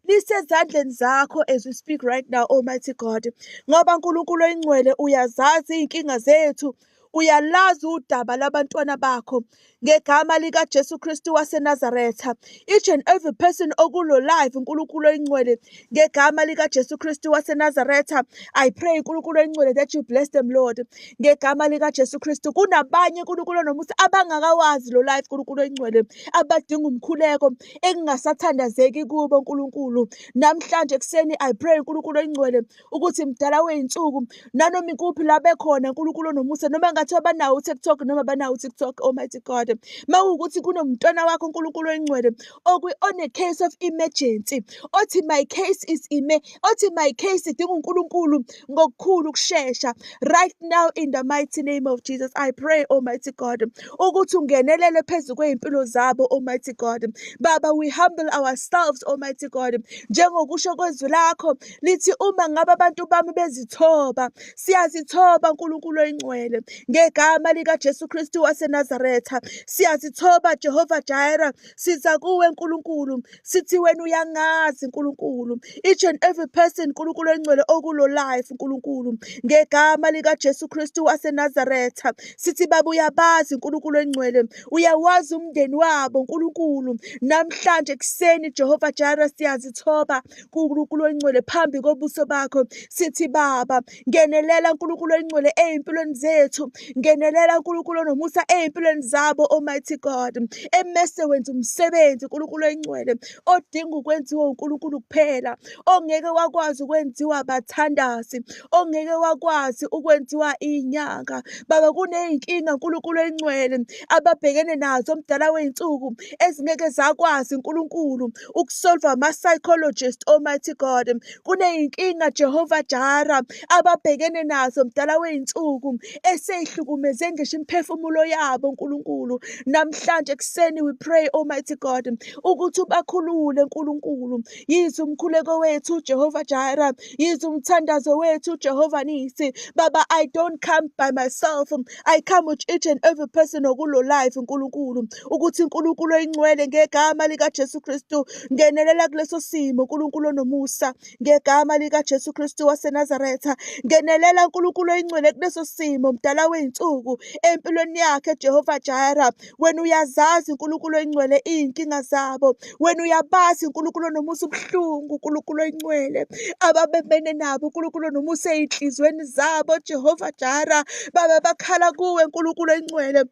lisezandleni zakho as we speak right now Almighty God. Ngoba uNkulunkulu oyingcwele uyazazi inkinga zethu, uyalazi udaba labantwana bakho. Ngegama likaJesu Kristu waseNazaretha, each and every person okulo life uNkulunkulu oyingcwele, ngegama likaJesu Kristu waseNazaretha, I pray uNkulunkulu oyingcwele that you bless them Lord. Ngegama likaJesu Kristu, kunabanye uNkulunkulu onomusa abangakawazi lo life uNkulunkulu oyingcwele, abadinga umkhuleko engasathandazeki kubo uNkulunkulu. Namhlanje kuseni I pray uNkulunkulu oyingcwele ukuthi mdala weyinsuku nanoma ikuphi la bekhona uNkulunkulu onomusa, noma kungathiwa banawo uTikTok noma banawo uTikTok, Almighty God. Mawukuthi kunomntwana wakho uNkulunkulu oyingcwele on a case of emergency, othi my case idinga uNkulunkulu ngokukhulu ukushesha, right now in the mighty name of Jesus, I pray, Almighty God, ukuthi ungenelele phezu kwey'mpilo zabo, Almighty God. Baba, we humble ourselves, Almighty God, njengokusho kwezwi lakho lithi uma ngabe abantu bami bezithoba, siyazithoba uNkulunkulu oyingcwele, ngegama likaJesu Kristu waseNazaretha, siyazithoba Jehova Jireh, siza kuwe Nkulunkulu, sithi wena uyangazi Nkulunkulu, each and every person Nkulunkulu oyingcwele okulo life Nkulunkulu, ngegama likaJesu Kristu waseNazaretha, sithi baba uyabazi Nkulunkulu oyingcwele, uyawazi umndeni wabo Nkulunkulu. Namhlanje kuseni Jehova Jireh siyazithoba kuNkulunkulu oyingcwele phambi kobuso bakho, sithi baba ngenelela Nkulunkulu oyingcwele ey'mpilweni zethu, ngenelela Nkulunkulu nomusa ey'mpilweni zabo, Almighty God. Emese wenza umsebenzi Nkulunkulu oyingcwele odinga ukwenziwa uNkulunkulu kuphela, ongeke wakwazi ukwenziwa abathandazi, ongeke wakwazi ukwenziwa inyanga. Baba, kuney'nkinga Nkulunkulu oyingcwele ababhekene nazo omdala wey'nsuku ezingeke zakwazi Nkulunkulu ukusolve ama-psychologist, Almighty God. Kuney'nkinga Jehova Jireh ababhekene nazo mdala wey'nsuku esey'hlukumeze ngisho imiphefumulo yabo Nkulunkulu. Namhlanje kuseni we pray, Almighty God, ukuthi ubakhulule Nkulunkulu. Yizwa umkhuleko wethu Jehova Jireh, yizwa umthandazo wethu Jehova Nisi. Baba, I don't come by myself, I come with each and every person okulo life Nkulunkulu, ukuthi uNkulunkulu oyingcwele ngegama likaJesu Kristu ngenelela kuleso simo Nkulunkulu nomusa, ngegama likaJesu Kristu waseNazaretha, ngenelela Nkulunkulu oyingcwele kuleso simo mdala wey'nsuku empilweni yakhe Jehova Jireh. Wena uyazazi Nkulunkulu oyingcwele iy'nkinga zabo, wena uyabazi Nkulunkulu nomusa ubuhlungu Nkulunkulu oyingcwele ababebene nabo Nkulunkulu nomusa ey'nhliziyweni zabo Jehova Jireh. Baba, bakhala kuwe Nkulunkulu oyingcwele,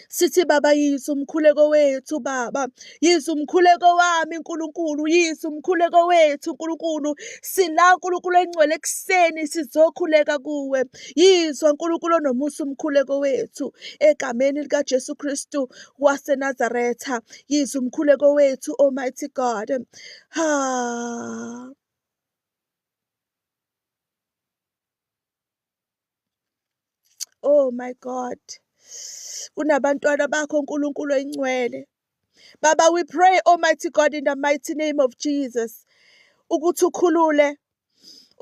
sithi baba yizwa umkhuleko wethu Baba, yizwa umkhuleko wami Nkulunkulu, yizwa umkhuleko wethu Nkulunkulu. Sila Nkulunkulu oyingcwele kuseni sizokhuleka kuwe, yizwa Nkulunkulu nomusa umkhuleko wethu egameni likaJesu Kristu waseNazaretha. Yizwa umkhuleko wethu, Almighty God. Oh my God, kunabantwana bakho Nkulunkulu oyingcwele. Baba, we pray, Almighty God, in the mighty name of Jesus, ukuthi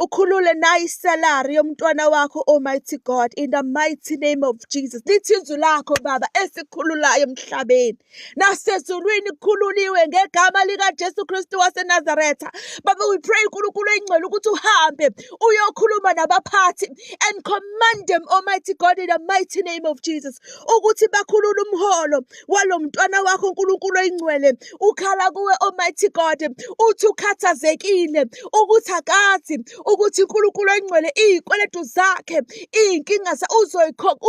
ukhulule nayi isalari yomntwana wakho, Almighty God, in the mighty name of Jesus. Lithi izwi lakho Baba esikhululayo emhlabeni nasezulwini kukhululiwe ngegama likaJesu Kristu waseNazaretha. Baba, we pray uNkulunkulu oyingcwele ukuthi uhambe uyokhuluma nabaphathi and command them, Almighty God, in the mighty name of Jesus, ukuthi bakhulule umholo walo mntwana wakho uNkulunkulu oyingcwele. Ukhala kuwe, Almighty God, uthi ukhathazekile ukuthi akazi ukuthi uNkulunkulu oyingcwele iy'kweletu zakhe iy'nkinga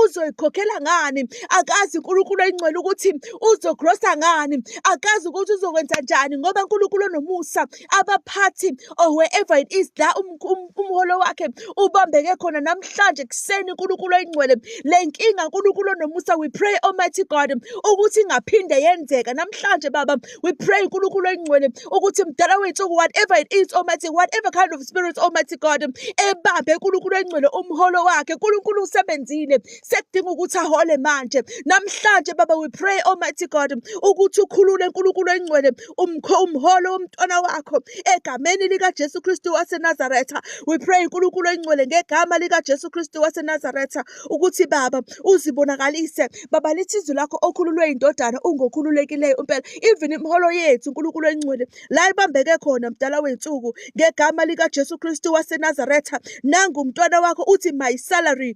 uzoyikhokhela ngani, akazi uNkulunkulu oyingcwele ukuthi uzogrosa ngani, akazi ukuthi uzokwenza njani, ngoba uNkulunkulu onomusa abaphathi or wherever it is la umholo wakhe ubambeke khona namhlanje kuseni uNkulunkulu oyingcwele. Le nkinga uNkulunkulu onomusa, we pray, Almighty God, ukuthi ingaphinde yenzeka namhlanje Baba. We pray uNkulunkulu oyingcwele ukuthi mdala wethu whatever it is, Almighty, whatever kind of spirit, Almighty God, ebambe uNkulunkulu oyingcwele umholo wakhe. uNkulunkulu usebenzile, sekudinga ukuthi ahole manje namhlanje Baba. We pray, Almighty God, ukuthi ukhulule uNkulunkulu oyingcwele umholo womntwana wakho egameni likaJesu Kristu waseNazaretha. We pray uNkulunkulu oyingcwele ngegama likaJesu Kristu waseNazaretha ukuthi Baba uzibonakalise Baba. Lithi izwi lakho okhululwe indodana ungokhululekileyo impela, even imholo yethu uNkulunkulu oyingcwele la ibambeke khona mdala wey'nsuku ngegama likaJesu Kristu waseNazaretha. Nangu umntwana wakho uthi my salary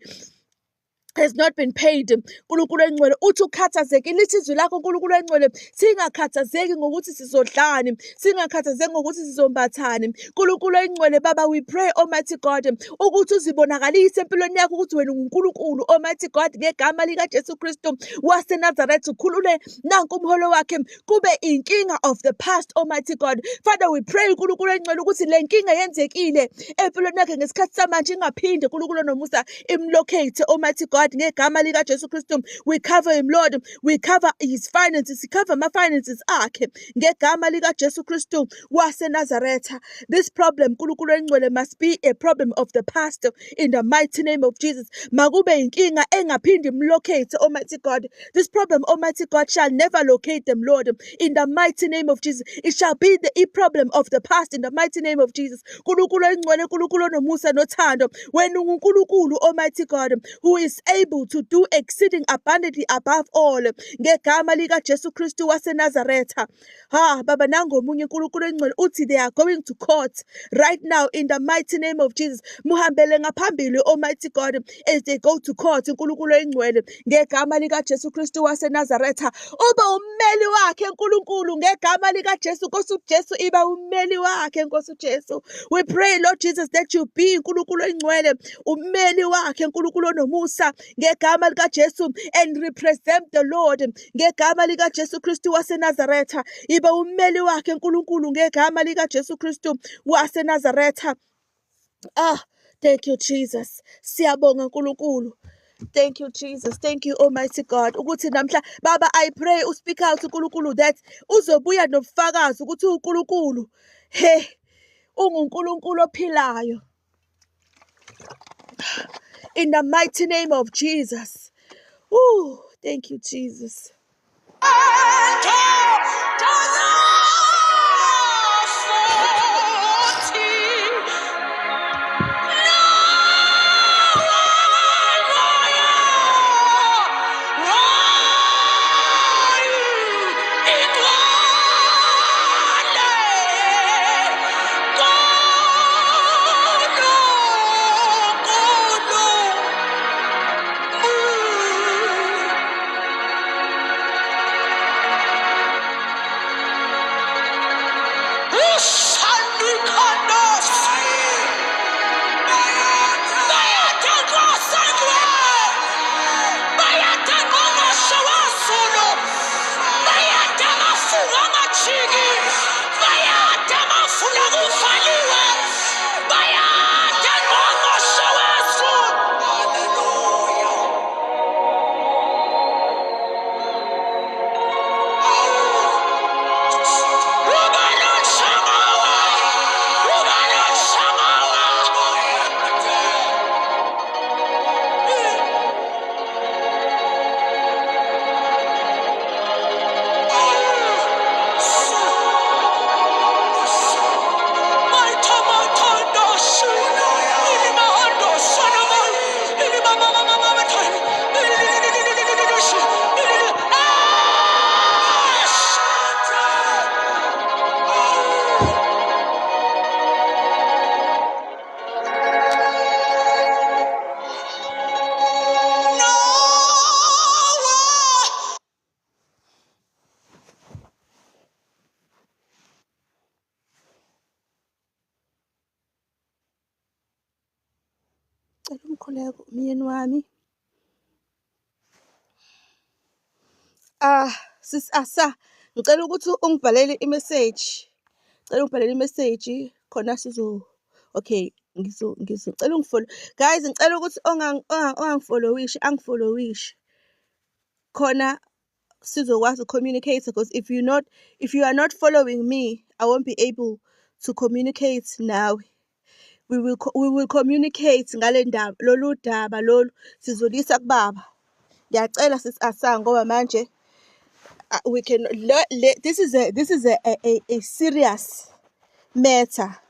has not been paid. uNkulunkulu oyingcwele uthi ukhathazekile. Lithi izwi lakho uNkulunkulu oyingcwele singakhathazeki ngokuthi sizodlani, singakhathazeki ngokuthi sizombathani. uNkulunkulu oyingcwele Baba, we pray, Almighty God, ukuthi uzibonakalise empilweni yakho ukuthi wena uNkulunkulu, Almighty God, ngegama likaJesu Kristu waseNazaretha. Ukhulule nanku umholo wakhe kube inkinga of the past, Almighty God. Father, we pray uNkulunkulu oyingcwele ukuthi le nkinga yenzekile empilweni yakhe ngesikhathi samanje ingaphinde uNkulunkulu nomusa imlocate, Almighty God, God, ngegama lika Jesu Kristu. We cover him, Lord. We cover his finances. We cover my finances akhe ngegama lika Jesu Kristu waseNazaretha. This problem, nkulunkulu engcwele, must be a problem of the past in the mighty name of Jesus. Makube inkinga engaphindi imlocate, Almighty God. This problem, Almighty God, shall never locate them, Lord, in the mighty name of Jesus. It shall be the problem of the past in the mighty name of Jesus. Nkulunkulu engcwele, nkulunkulu nomusa nothando, wena uNkulunkulu, Almighty God, who is able to do exceeding abundantly above all ngegama lika Jesu Kristu waseNazaretha. Baba, nango munye uNkulunkulu engcwele uthi they are going to court right now in the mighty name of Jesus. Muhambele ngaphambili, Almighty God, as they go to court, uNkulunkulu engcwele ngegama lika Jesu Kristu waseNazaretha. Uba ummeli wakhe uNkulunkulu ngegama lika Jesu. Nkosi uJesu iba ummeli wakhe, Nkosi uJesu. We pray, Lord Jesus, that you be uNkulunkulu engcwele ummeli wakhe, uNkulunkulu nomusa ngegama lika Jesu, and represent the Lord ngegama lika Jesu Kristu waseNazaretha. Iba ummeli wakhe uNkulunkulu ngegama lika Jesu Kristu waseNazaretha. Thank you, Jesus. Siyabonga uNkulunkulu. Thank you, Jesus. Thank you, Almighty God. Ukuthi namhla Baba, I pray speak out uNkulunkulu that uzobuya nobufakazi ukuthi uNkulunkulu unguNkulunkulu ophilayo. In the mighty name of Jesus. Thank you, Jesus. Umkhuleko umyeni wami. Sis Asa, ngicela ukuthi ungibhalele imessage. Ngicela ungibhalele imessage khona okay, ngicela ungifollow. Guys, ngicela ukuthi ongangifollowishi angifollowishi. Khona sizokwazi communicate, because if you are not following me, I won't be able to communicate now. We will communicate ngale ndaba, lolu daba lolu sizolisa kubaba. Ngiyacela sis Asa ngoba manje we can this is a serious matter.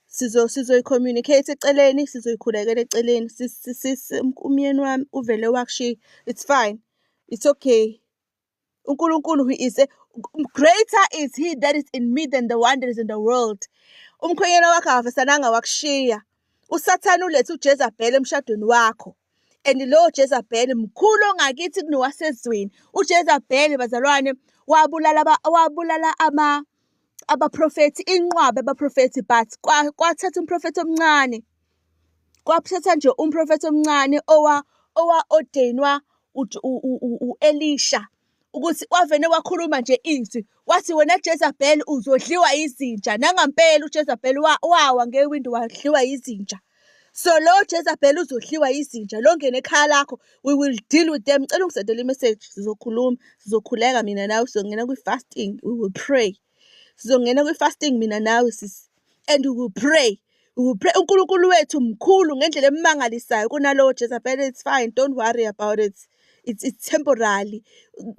Sizoyi-communicate eceleni, sizoyikhulekela eceleni. Umyeni wami uvele wakushiya. It's fine. It's okay. uNkulunkulu who is greater is he that is in me than the one that is in the world. Umkhwenyana wakho akavesananga wakushiya. USathane ulethe uJezebheli emshadweni wakho. And lo Jezebheli mkhulu ongakithi kunowasezweni. uJezebheli bazalwane wabulala abaprofethi, inqwabe abaprofethi, but kwathatha umprofethi omncane. Kwathatha nje umprofethi omncane owa-ordainwa u-Elisha, ukuthi wavene wakhuluma nje izwi wathi wena Jezebheli uzodliwa izinja. Nangampela uJezebheli wawa ngewindi wadliwa izinja. So lo Jezebel uzodliwa izinja lo ngene ekhaya lakho, we will deal with them. Ngicela ungisendele i-message, sizokhuluma, sizokhuleka mina nawe, sizongena kwi-fasting, we will pray. Sizongena kwi-fasting mina nawe sis, and we will pray. We will pray. uNkulunkulu wethu mkhulu ngendlela emangalisayo kunalowo Jezebel. It's fine, don't worry about it. It's temporary.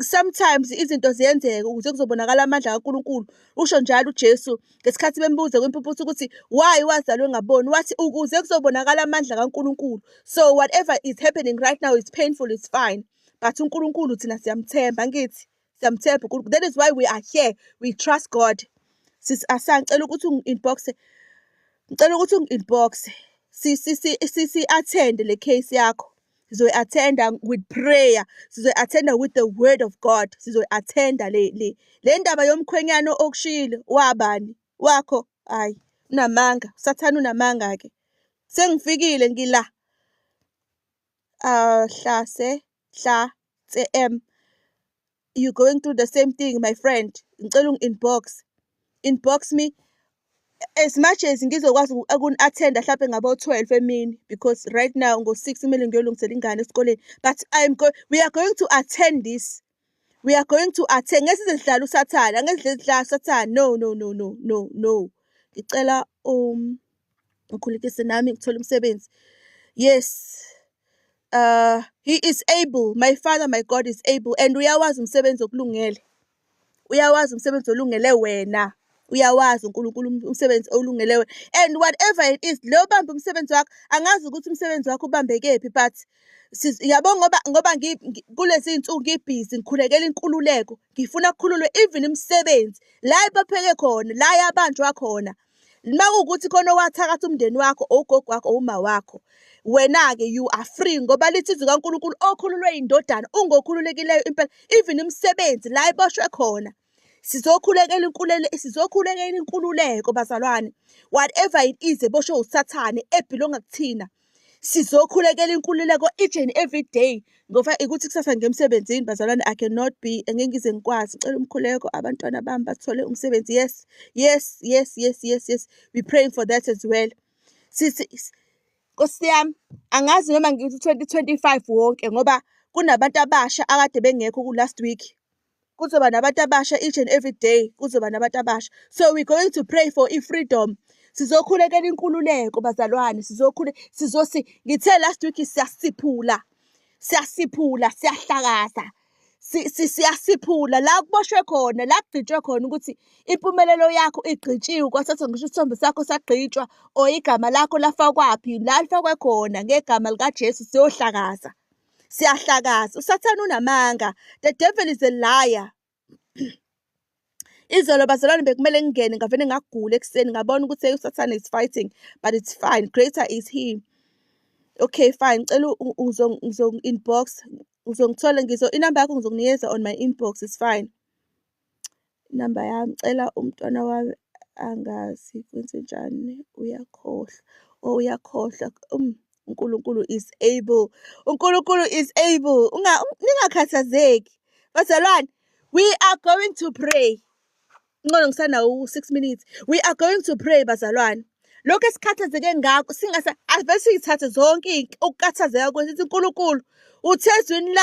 Sometimes izinto ziyenzeka ukuze kuzobonakala amandla kaNkulunkulu. Usho njalo uJesu ngesikhathi bembuza kwimpuphuthi ukuthi why wazalwe ngaboni, wathi ukuze kuzobonakala amandla kaNkulunkulu. So whatever is happening right now is painful, it's fine, but uNkulunkulu thina siyamthemba ngithi, siyamthemba uNkulunkulu. That is why we are here, we trust God. Sis asangicela ukuthi ungi-inboxe, ngicela ukuthi ungi-inboxe si-attend le case yakho. Sizoyi-attenda with prayer, sizoyi-attenda with the word of God, sizoyi-attenda le ndaba yomkhwenyana okushilo wabani wakho. Hayi, unamanga, usathane unamanga-ke. Sengifikile ngila you going through the same thing, my friend. Ngicela inbox me as much as ngizokwazi ukun-attend mhlawumbe ngabo-12 emini, because right now ngo-6 kumele ngiyolungisela ingane esikoleni, but we are going to attend this. We are going to attend. Ngeke size sidlala usathane, angeke sidlala usathane. No. Ngicela ngikhulekise nami ngithola umsebenzi. Yes. He is able. My Father, my God is able. And uyawazi umsebenzi okulungele. Uyawazi umsebenzi olungele wena. Uyawazi uNkulunkulu umsebenzi olungele wena. And whatever it is, lo bamba umsebenzi wakho, angazi ukuthi umsebenzi wakho ubambekephi, but yabo ngoba kulezi insuku ngibhizi ngikhulekela inkululeko, ngifuna ukukhululwe even imisebenzi la ibapheke khona, la yabanjwa khona. Makuwukuthi khona wathakatha umndeni wakho, ogogo wakho, uma wakho, wena-ke you are free ngoba lithi izwi kaNkulunkulu okhululwe indodana ungokhululekileyo impela. Even imisebenzi la iboshwe khona, sizokhulekela inkululeko bazalwane. Whatever it is eboshwe usathane ebhilonga kuthina, sizokhulekela inkululeko each and every day. Ngoba ukuthi kusasa ngemsebenzini bazalwane, I cannot be, angeke ngize ngikwazi. Ngicela umkhuleko abantwana bami bathole umsebenzi. Yes. We praying for that as well. Nkosi yami, angazi noma ngithi 2025 wonke ngoba kunabantu abasha akade bengekho ku last week. Kuzoba nabantu abasha each and every day, kuzoba nabantu abasha. So we're going to pray for freedom. Sizokhulekela inkululeko bazalwane, ngithe last week siyasiphula, siyahlakaza. Siyasiphula la kuboshwe khona, la kugqitshwe khona ukuthi impumelelo yakho igqitshiwe, kwathathwa ngisho isithombe sakho sagqitshwa, or igama lakho lafakwaphi, la lifakwe khona ngegama likaJesu, siyohlakaza. Siyahlakaza. Usathane unamanga. The devil is a liar. Izolo bazalwane bekumele ngingene ngavele ngagula ekuseni ngabona ukuthi usathane is fighting, but it's fine, greater is he. Okay, fine. Ngicela uzong-inbox, uzongithola inamba yakho ngizokunikeza on my inbox, it's fine. Inamba yami, ngicela umntwana wami angazi kwenzenjani, uyakhohlwa. uNkulunkulu is able. uNkulunkulu is able. Ningakhathazeki bazalwane, we are going to pray. Ngcono ngisanawo 6 minutes. We are going to pray bazalwane. Lokho esikhathazeke ngakho ave siyithathe zonke ukukhathazeka kwethu, sithi uNkulunkulu uthezwini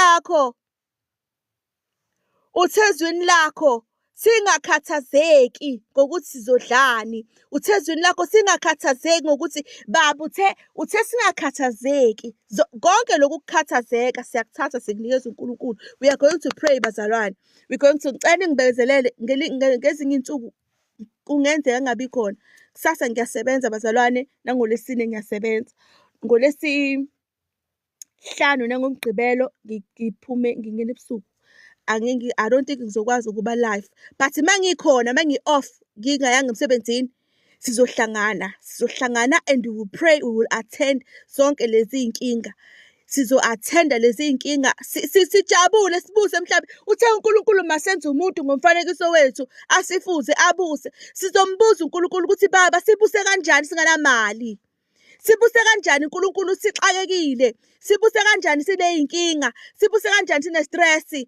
lakho singakhathazeki ngokuthi sizodlani. Uthezwini lakho singakhathazeki ngokuthi baba uthe singakhathazeki. Konke lokhu kukhathazeka siyakuthatha sikunikeza uNkulunkulu. We are going to pray bazalwane. We're going to ngicela ngibekezelele ngezinye insuku kungenzeka ngabi khona. Kusasa ngiyasebenza bazalwane, nangoLwesine ngiyasebenza. NgoLwesihlanu nangoMgqibelo ngiphume ngingena ebusuku. I don't think ngizokwazi ukuba live, but mangikhona mangi-off ngingayanga emsebenzini, sizohlangana and we will pray, we will attend zonke lezi inkinga. Sizo-attenda lezi inkinga, sijabule, sibuse mhlawumbe. Uthe uNkulunkulu masenze umuntu ngomfanekiso wethu, asifuze abuse. Sizombuza uNkulunkulu ukuthi baba sibuse kanjani singanamali? Sibuse kanjani uNkulunkulu sixakekile? Sibuse kanjani sineyinkinga? Sibuse kanjani sine-stress?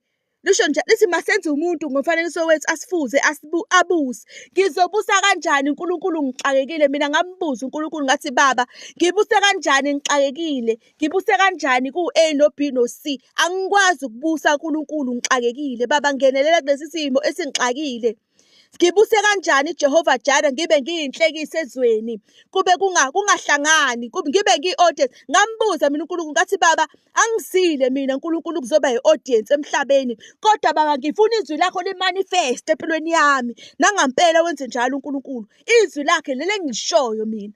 lisho nje lithi masenze umuntu ngomfanekiso wethu asifuze abuse. Ngizobusa kanjani uNkulunkulu ngixakekile? Mina ngambuza uNkulunkulu ngathi, Baba, ngibuse kanjani ngixakekile? Ngibuse kanjani ku-A no B no C? Angikwazi ukubusa uNkulunkulu ngixakekile. Baba, ngenelela kulesi simo esingixakile. Ngibuse kanjani Jehova Jireh ngibe ngiyinhlekisa ezweni, kube kungahlangani, ngibe ngiyi-audience. Ngambuza mina uNkulunkulu ngathi, Baba, angisile mina uNkulunkulu kuzoba yi-audience emhlabeni, kodwa Baba ngifuna izwi lakho limanifeste empilweni yami. Nangampela wenze njalo uNkulunkulu, izwi lakhe leli engilishoyo mina.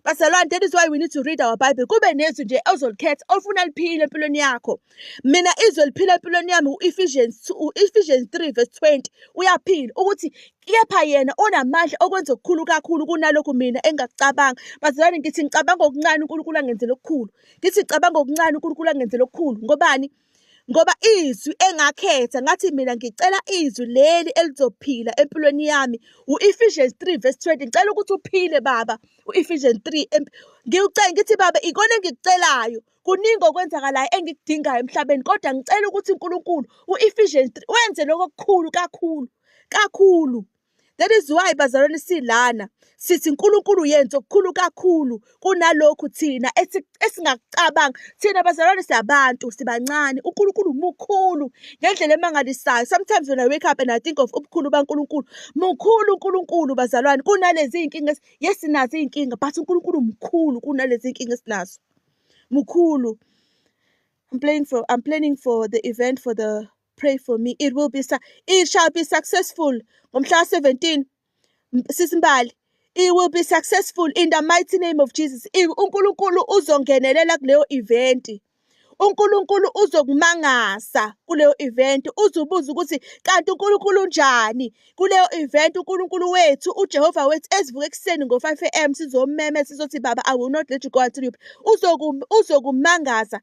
Bazalwane, that is why we need to read our Bible. Kube nezwi nje ozolikhetha ofuna liphile empilweni yakho. Mina izwi liphila empilweni yami u-Ephesians 3 verse 20 uyaphila ukuthi kepha yena onamandla okwenza okukhulu kakhulu kunalokhu mina engakucabanga. Bazalwane, ngithi ngicabanga okuncane uNkulunkulu angenzele okukhulu. Ngithi ngicabanga okuncane uNkulunkulu angenzele okukhulu. Ngobani? Ngoba izwi engakhetha ngathi mina ngicela izwi leli elizophila empilweni yami u-Ephesians 3 verse 20. Ngicela ukuthi uphile Baba u-Ephesians 3. Ngithi Baba, ikona engikucelayo, kuningi okwenzakalayo engikudingayo emhlabeni, kodwa ngicela ukuthi uNkulunkulu u-Ephesians 3 wenze lokho okukhulu kakhulu. That is why bazalwane silana sithi uNkulunkulu yenza okukhulu kakhulu kunalokhu thina esingakucabanga. Thina bazalwane siyabantu, sibancane. uNkulunkulu mukhulu ngendlela emangalisayo. Sometimes when I wake up and I think of ubukhulu baNkulunkulu, mukhulu uNkulunkulu bazalwane kunalezi inkinga. Yes, sinazo inkinga, but uNkulunkulu mukhulu kunalezi inkinga esinazo. Mukhulu. I'm planning for the event for the Pray For Me. It shall be successful. Ngomhla 17 Sisimbali, it will be successful in the mighty name of Jesus. uNkulunkulu uzongenelela kuleyo event. uNkulunkulu uzokumangasa kuleyo event. Uzubuza ukuthi kanti uNkulunkulu unjani kuleyo event. uNkulunkulu wethu uJehova wethu esivuka ekuseni ngo-5 AM sizomeme sizothi, Baba, I will not let you go until you. Uzokumangasa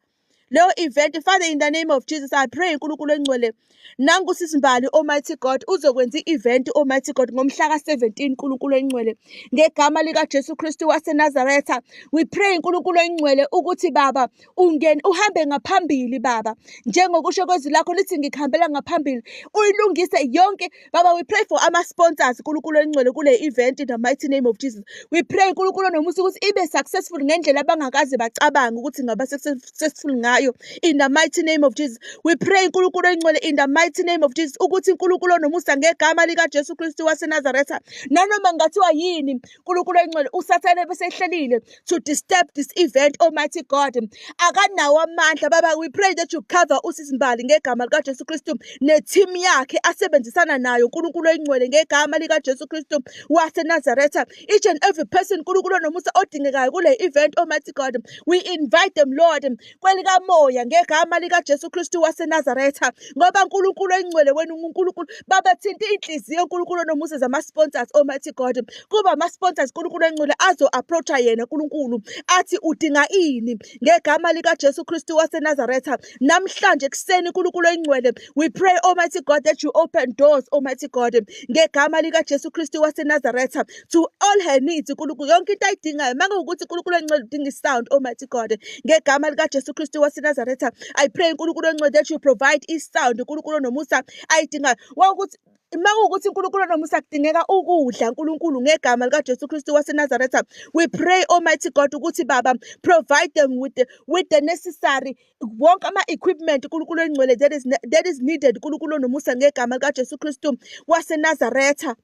leyo event. Father, in the name of Jesus, I pray uNkulunkulu engcwele nangusisimbali, Almighty God, uzokwenza i-event, Almighty God, ngomhla ka-17 uNkulunkulu engcwele ngegama lika Jesu Kristu waseNazaretha. We pray uNkulunkulu engcwele ukuthi Baba uhambe ngaphambili Baba, njengokusho kwezwi lakho lithi ngikuhambela ngaphambili, uyilungise yonke Baba. We pray for ama-sponsors uNkulunkulu engcwele kule event in the mighty name of Jesus. We pray uNkulunkulu nomusa ukuthi ibe successful ngendlela abangakaze bacabanga ukuthi ngaba successful ngayo in the mighty name of Jesus. We pray uNkulunkulu engcwele in the mighty name of Jesus ukuthi uNkulunkulu nomusa ngegama lika Jesu Kristu waseNazaretha, nanoma ngathiwa yini uNkulunkulu engcwele usathane besehlelile to disturb this event, Almighty God, akanawo amandla Baba. We pray that you cover usisimbali ngegama lika Jesu Kristu ne-team yakhe asebenzisana nayo uNkulunkulu engcwele ngegama lika Jesu Kristu waseNazaretha. Each and every person uNkulunkulu nomusa odingekayo kule event, Almighty God, we invite them Lord kwelika moya ngegama lika Jesu Kristu waseNazaretha. Ngoba uNkulunkulu engcwele wena uNkulunkulu Baba, thinta inhliziyo uNkulunkulu nomusa zama-sponsors, Almighty God. Kuba ama-sponsors uNkulunkulu engcwele azo-approacha yena uNkulunkulu athi udinga ini ngegama lika Jesu Kristu waseNazaretha. Namhlanje kuseni uNkulunkulu engcwele, we pray, Almighty God, that you open doors, Almighty God, ngegama lika Jesu Kristu waseNazaretha, to all her needs uNkulunkulu, yonke into ayidingayo. Manje ukuthi uNkulunkulu engcwele udinga i-sound, Almighty God, ngegama lika Jesu Kristu waseNazaretha. I pray uNkulunkulu engcwele that you provide i-sound uNkulunkulu nomusa ayidingayo. Ukuthi makuwukuthi uNkulunkulu nomusa kudingeka ukudla uNkulunkulu ngegama lika Jesu Kristu waseNazaretha, we pray, Almighty God, ukuthi Baba, provide them with the necessary wonke ama-equipment uNkulunkulu engcwele that is needed uNkulunkulu nomusa ngegama lika Jesu Kristu waseNazaretha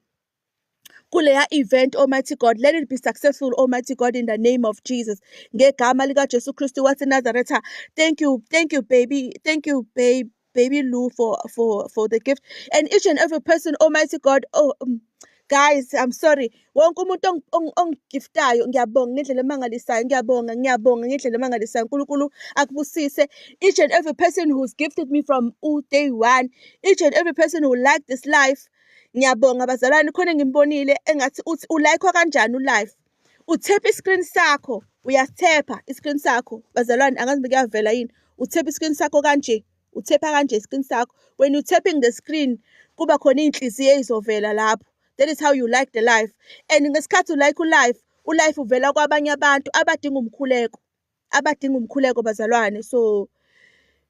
kuleya event, Almighty God. Let it be successful, Almighty God, in the name of Jesus. Ngegama lika Jesu Kristu waseNazaretha. Thank you, baby. Thank you, baby Lou, for the gift, and each and every person, Almighty God. Guys, I'm sorry. Wonke umuntu ongiftayo ngiyabonga ngendlela emangalisayo. Ngiyabonga ngendlela emangalisayo. uNkulunkulu akubusise. Each and every person who's gifted me from day one. Each and every person who liked this life. Ngiyabonga bazalwane, khona ngimbonile engathi uthi ulayikwa kanjani ulife. Uthepha iscreen sakho, uyathepha iscreen sakho. Bazalwane, angazi kuyavela yini. Uthepha iscreen sakho kanje. Uthepha kanje iscreen sakho. When you tapping the screen, kuba khona inhliziyo ezovela lapho. That is how you like the life. And ngesikhathi ulike ulife uvela kwabanye abantu abadinga umkhuleko bazalwane. So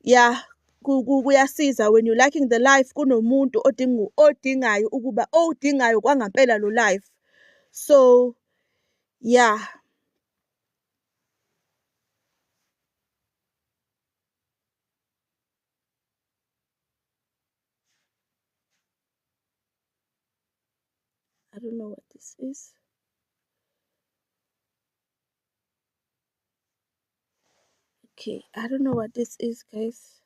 yeah, kuyasiza when you liking the life kunomuntu odingayo ukuba owudingayo kwangempela lo life. So yeah, I don't know what this is. Okay, I don't know what this is, guys.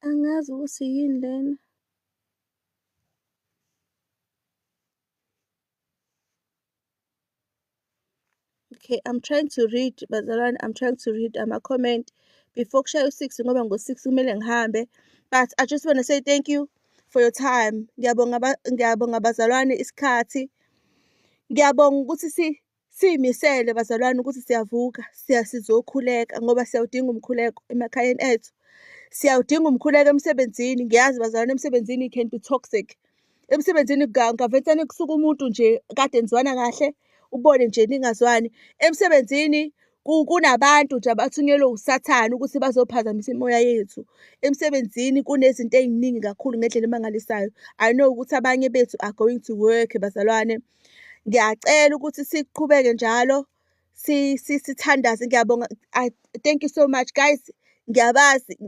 Angazi ukuthi yini lena. Okay, I'm trying to read, bazalwane, I'm trying to read ama-comment before kushaye u-6 ngoba ngo-6 kumele ngihambe. But I just want to say thank you for your time. Ngiyabonga bazalwane isikhathi. Ngiyabonga ukuthi siyimisele bazalwane ukuthi siyavuka, sizokhuleka ngoba siyawudinga umkhuleko emakhayeni ethu. Siyawudinga umkhuleko emsebenzini. Ngiyazi bazalwane emsebenzini it can be toxic. Emsebenzini ngavetsane kusuka umuntu nje kade nizwana kahle ubone nje ningazwani. Emsebenzini kunabantu nje abathunyelwe usathane ukuthi bazophazamisa imoya yethu. Emsebenzini kunezinto ey'ningi kakhulu ngendlela emangalisayo. I know ukuthi abanye bethu are going to work bazalwane. Ngiyacela ukuthi siqhubeke njalo sithandaze. Ngiyabonga. Thank you so much guys. Ngiyabazi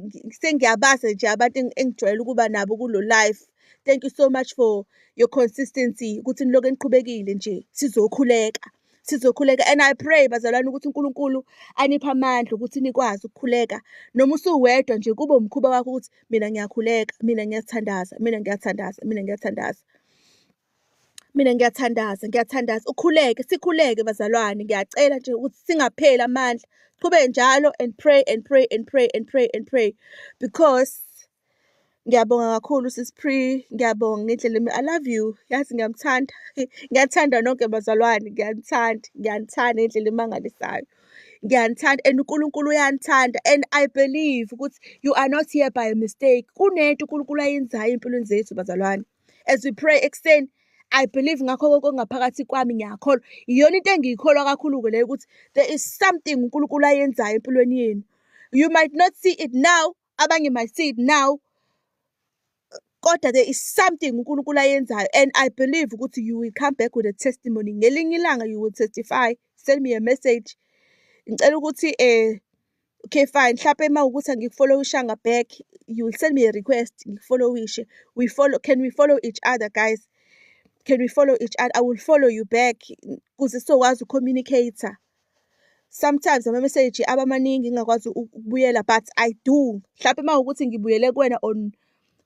sengiyabazi nje abantu engijwayele ukuba nabo kulo life. Thank you so much for your consistency ukuthi niloko niqhubekile nje sizokhuleka. Sizokhuleka and I pray bazalwane ukuthi uNkulunkulu aniphe amandla ukuthi nikwazi ukukhuleka noma usuwedwa nje kube umkhuba wakho ukuthi mina ngiyakhuleka, mina ngiyathandaza, mina ngiyathandaza, mina ngiyathandaza. Mina ngiyathandaza ukhuleke, sikhuleke bazalwane. Ngiyacela nje ukuthi singapheli amandla, siqhubeke njalo and pray and pray and pray and pray and pray because ngiyabonga kakhulu sis Pri, ngiyabonga ngendlela I love you. Yazi ngiyamthanda. Ngiyathanda nonke bazalwane, ngiyanithanda ngendlela emangalisayo. Ngiyanithanda and uNkulunkulu uyanithanda and I believe ukuthi you are not here by mistake. Kunento uNkulunkulu ayenzayo empilweni zethu bazalwane. As we pray ekuseni, I believe ngakho konke ngaphakathi kwami ngiyakholwa. Iyona into engiyikholwa kakhulu leyo ukuthi there is something uNkulunkulu ayenzayo empilweni yenu. You might not see it now, abanye might see it now. Kodwa there is something uNkulunkulu ayenzayo and I believe ukuthi you will come back with a testimony. Ngelinye ilanga you will testify. Send me a message. Ngicela ukuthi okay fine, mhlawumbe mawukuthi angikufollowishanga back, you will send me a request ngikufollowishe. Can we follow each other guys? Can we follow each other? I will follow you back ukuze sizokwazi ucommunicate. Sometimes ama-message abamaningi ngingakwazi ukubuyela but I do. Mhlawumbe mawukuthi ngibuyele kuwena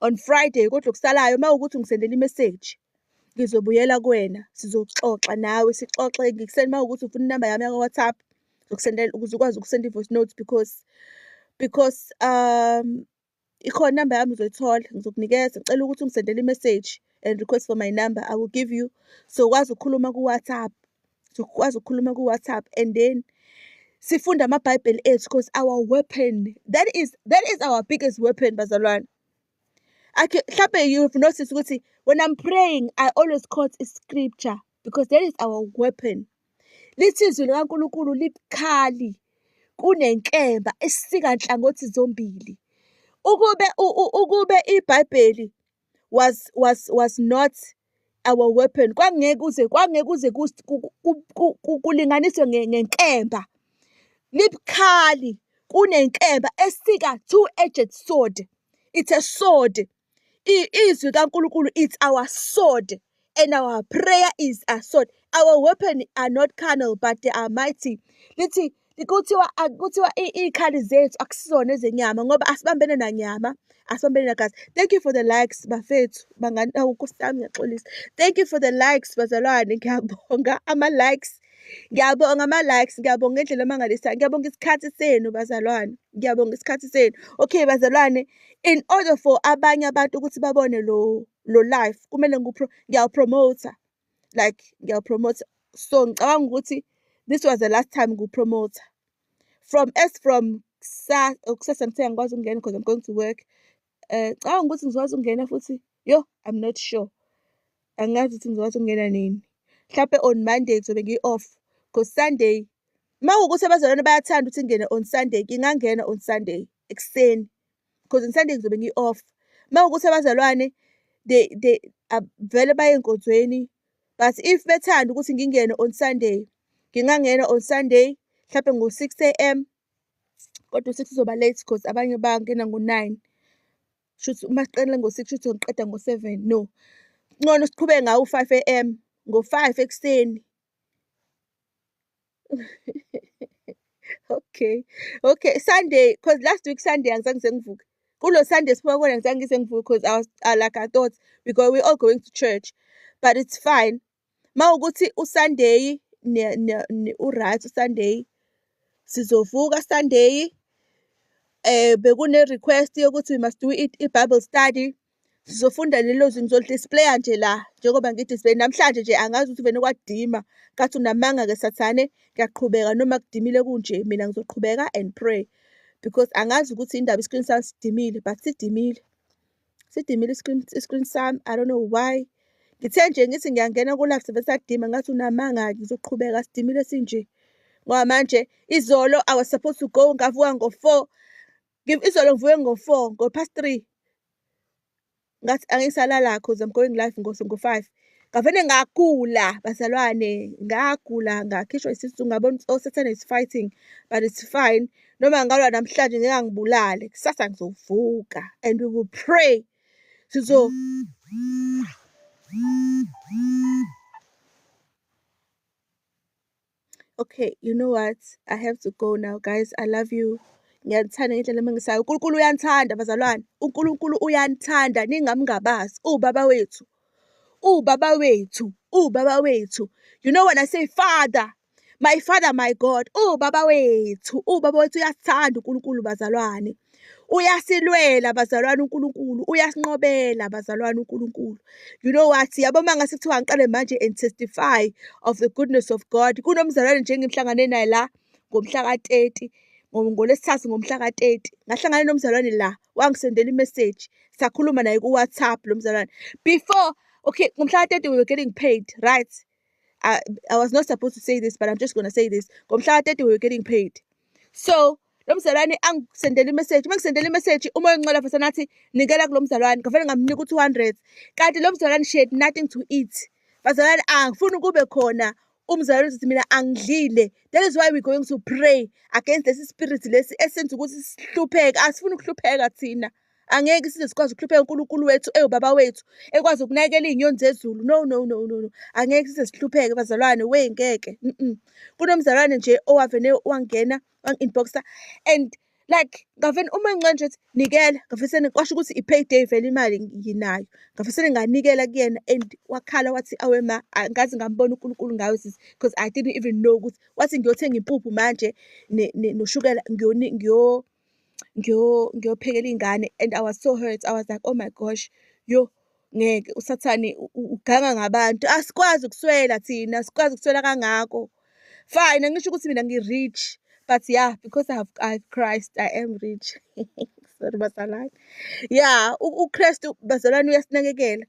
on Friday kodwa kusalayo mawukuthi ngisendele i-message ngizobuyela kuwena sizoxoxa nawe sixoxe ngikusend mawukuthi ufuna inamba yami yakwa-WhatsApp ngizokusendela ukuze ukwazi ukusenda i-voice notes because ikhona inamba yami uzoyithola ngizokunikeza ngicela ukuthi ungisendele i-message and request for my number I will give you so ukwazi ukukhuluma ku-WhatsApp and then sifunda amabhayibheli ethu because our weapon that is our biggest weapon bazalwane. Mhlawumbe you've noticed ukuthi when I'm praying I always quote a scripture because that is our weapon. Lithi izwi likaNkulunkulu libukhali kunenkemba esika nhlangothi zombili. Ukube iBhayibheli was not our weapon kwangeke kuze kulinganiswe ngenkemba. Libukhali kunenkemba esika two-edged sword. It's a sword. Izwi kaNkulunkulu, it's our sword and our prayer is a sword. Our weapon are not carnal but they are mighty. Lithi kuthiwa ikhali zethu akusizona ezenyama ngoba asibambene nanyama, asibambene nagazi. Thank you for the likes bafethu bangani. Nkosi yami ngiyaxolisa. Thank you for the likes bazalwane. Ngiyabonga ama-likes. Ngiyabonga ama-likes, ngiyabonga ngendlela emangalisayo. Ngiyabonga isikhathi senu bazalwane. Ngiyabonga isikhathi senu. Okay bazalwane, in order for abanye abantu ukuthi babone lo life kumele ngiyawupromota. Like ngiyawupromota. So ngicabanga ukuthi this was the last time ngiwupromota. From kusasa ngithe angikwazi ukungena because I'm going to work. Ngicabanga ukuthi ngizokwazi ukungena futhi. I'm not sure. angazi ukuthi ngizokwazi ukungena nini. Mhlawumbe on Monday ngizobe ngi-off, because Sunday uma kuwukuthi abazalwane bayathanda ukuthi ngingene on Sunday, ngingangena on Sunday ekuseni, because on Sunday ngizobe ngi-off. Uma kuwukuthi abazalwane they vele baye enkonzweni, but if bethanda ukuthi ngingene on Sunday, ngingangena on Sunday mhlawumbe ngo-6 a.m. kodwa u-6 uzoba late because abanye bangena ngo-9. Shuthi uma siqalile ngo-6 shuthi ngiqeda ngo-7. No, ngcono siqhubeke ngawo u-5 a.m. ngo-5 ekuseni. Okay, Sunday, because last week Sunday angizange ngize ngivuke. Kulo Sunday siphuma kona angizange ngize ngivuke because like I thought we're all going to church, but it's fine. Uma ukuthi uSunday u-right uSunday, sizovuka Sunday. Bekune request yokuthi we must do it i-Bible study. Sizofunda lelo zwi ngizolidisplaya nje la njengoba ngidisplay namhlanje nje, angazi ukuthi vele kwadima kathi unamanga-ke sathane. Ngiyaqhubeka noma kudimile kunje, mina ngizoqhubeka and pray, because angazi ukuthi indaba i-screen sami sidimile, but sidimile i-screen sami. I don't know why. Ngithe nje ngithi ngiyangena ku-live sabe sadima, ngathi unamanga-ke ngizoqhubeka sidimile sinje. Ngoba manje izolo I was supposed to go, ngavuka ngo-4. Izolo ngivuke ngo-4, ngo-3:30. Ngathi angisalala because I'm going live ngo-5. Ngavele ngagula bazalwane, ngagula ngakhishwa isisu, ngabona ukuthi Satan is fighting, but it's fine. Noma ngalwa namhlanje ngeke angibulale, kusasa ngizovuka and we will pray. Okay, you know what? I have to go now, guys. I love you. Ngiyanithanda ngendlela emangisayo. uNkulunkulu uyanithanda bazalwane. uNkulunkulu uyanithanda ningamngabazi. Ubaba wethu. Ubaba wethu. Ubaba wethu. You know when I say Father, my God. Ubaba wethu. Ubaba wethu uyasithanda uNkulunkulu bazalwane. Uyasilwela bazalwane uNkulunkulu. Uyasinqobela bazalwane uNkulunkulu. You know what? Yabo mangase kuthiwa ngiqale manje and testify of the goodness of God. Kunomzalwane nje ngimhlangane naye la ngomhla ka-30. NgoLwesithathu ngomhla ka-30 ngahlangana nomzalwane la, wangisendela i-message, sakhuluma naye ku-WhatsApp lo mzalwane. Before, okay, ngomhla ka-30 we were getting paid, right? I was not supposed to say this, but I'm just going to say this. Ngomhla ka-30 we were getting paid. So lo mzalwane angisendela i-message. Uma ngisendela i-message, umoya ongcwele afisa nathi nikela kulo mzalwane, ngavele ngamnika u-200. Kanti lo mzalwane she had nothing to eat. Bazalwane angifuni kube khona umzalwane uthi mina angidlile. That is why we're going to pray against this spirit lesi esenza ukuthi sihlupheke. Asifuni ukuhlupheka thina. Angeke size sikwazi ukuhlupheka uNkulunkulu wethu ubaba wethu ekwazi ukunakekela inyoni zezulu. No. Angeke size sihlupheke bazalwane, ngeke. Kunomzalwane nje owavene wangena wangi-inboxa and like ngavele uma ngincane nje nikela, ngafisene kwasho ukuthi i-payday vele imali nginayo. Ngafisene nganikela kuyena and wakhala wathi awe ma, ngazi ngambona uNkulunkulu ngawe sis, because I didn't even know ukuthi wathi ngiyothenga impuphu manje noshukela ngiyophekela ingane. And I was so hurt. I was like, oh my gosh, ngeke usathane uganga ngabantu. Asikwazi ukuswela thina, asikwazi ukuswela kangako. Fine, angisho ukuthi mina ngi-rich, but yeah, because I have Christ, I am rich. Sorry bazalwane. Yeah, uKristu bazalwane uyasinakekela.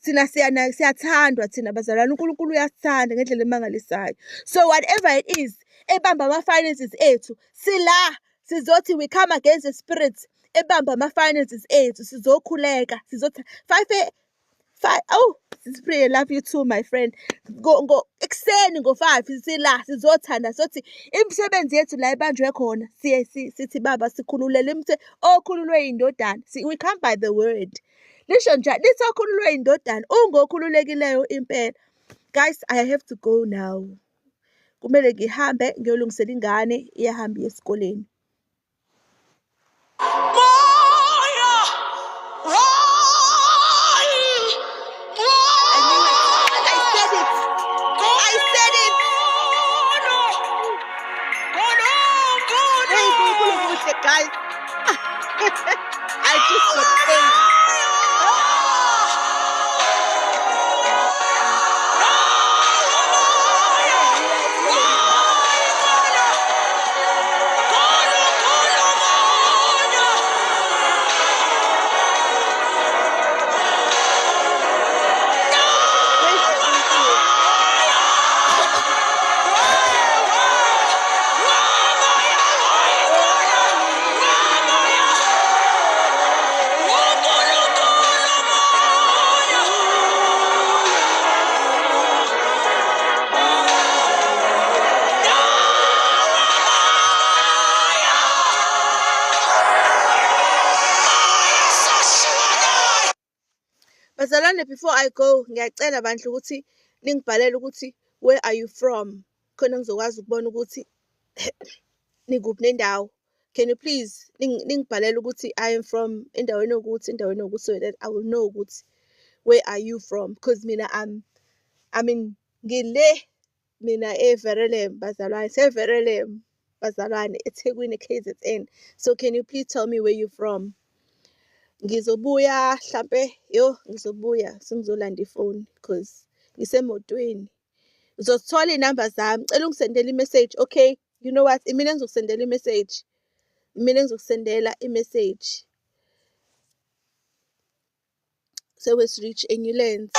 Thina siyathandwa thina bazalwane. uNkulunkulu uyasithanda ngendlela emangalisayo. So whatever it is ebamba ama-finances ethu, sila sizothi we come against the spirits ebamba ama-finances ethu, sizokhuleka, sizothi 5. Sis Pray, I love you too, my friend. Go ekuseni ngo-5 sila sizothanda sothi imisebenzi yethu la ibanjwe khona sithi baba sikhululele okhululwe indodana. We come by the word. Lisho njalo lithi okhululwe indodana ungokhululekileyo impela. Guys, I have to go now. Kumele ngihambe ngiyolungisela ingane iyahamba esikoleni. Guys, I just got paid. Bazalwane, before I go, ngiyacela bandla ukuthi ningibhalele ukuthi where are you from? Khona ngizokwazi ukubona ukuthi nikuphi nendawo. Can you please ningibhalele ukuthi I am from endaweni ewukuthi, so that I will know ukuthi where are you from? Because mina ngile mina eVerulam bazalwane, seVerulam bazalwane, eThekwini, KZN. So can you please tell me where you from? Ngizobuya ngizobuya sengizolanda ifoni because ngisemotweni. Uzothola iy'namba zami, cela ungisendele i-message, okay? You know what? Mina ngizokusendela i-message. Mina ngizokusendela i-message. So it's reach Enyulands.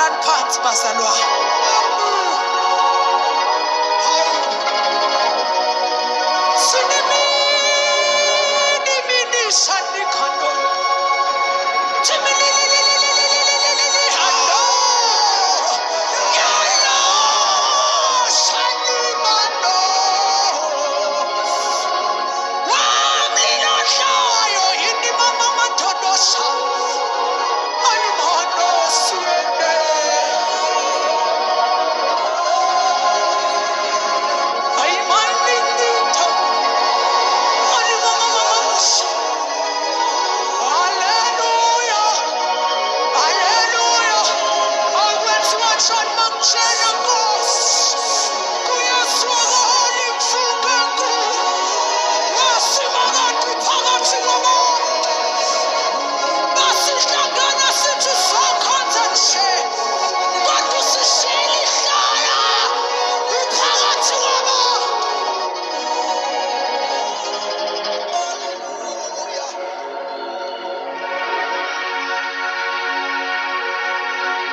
hlalani phansi bazalwane.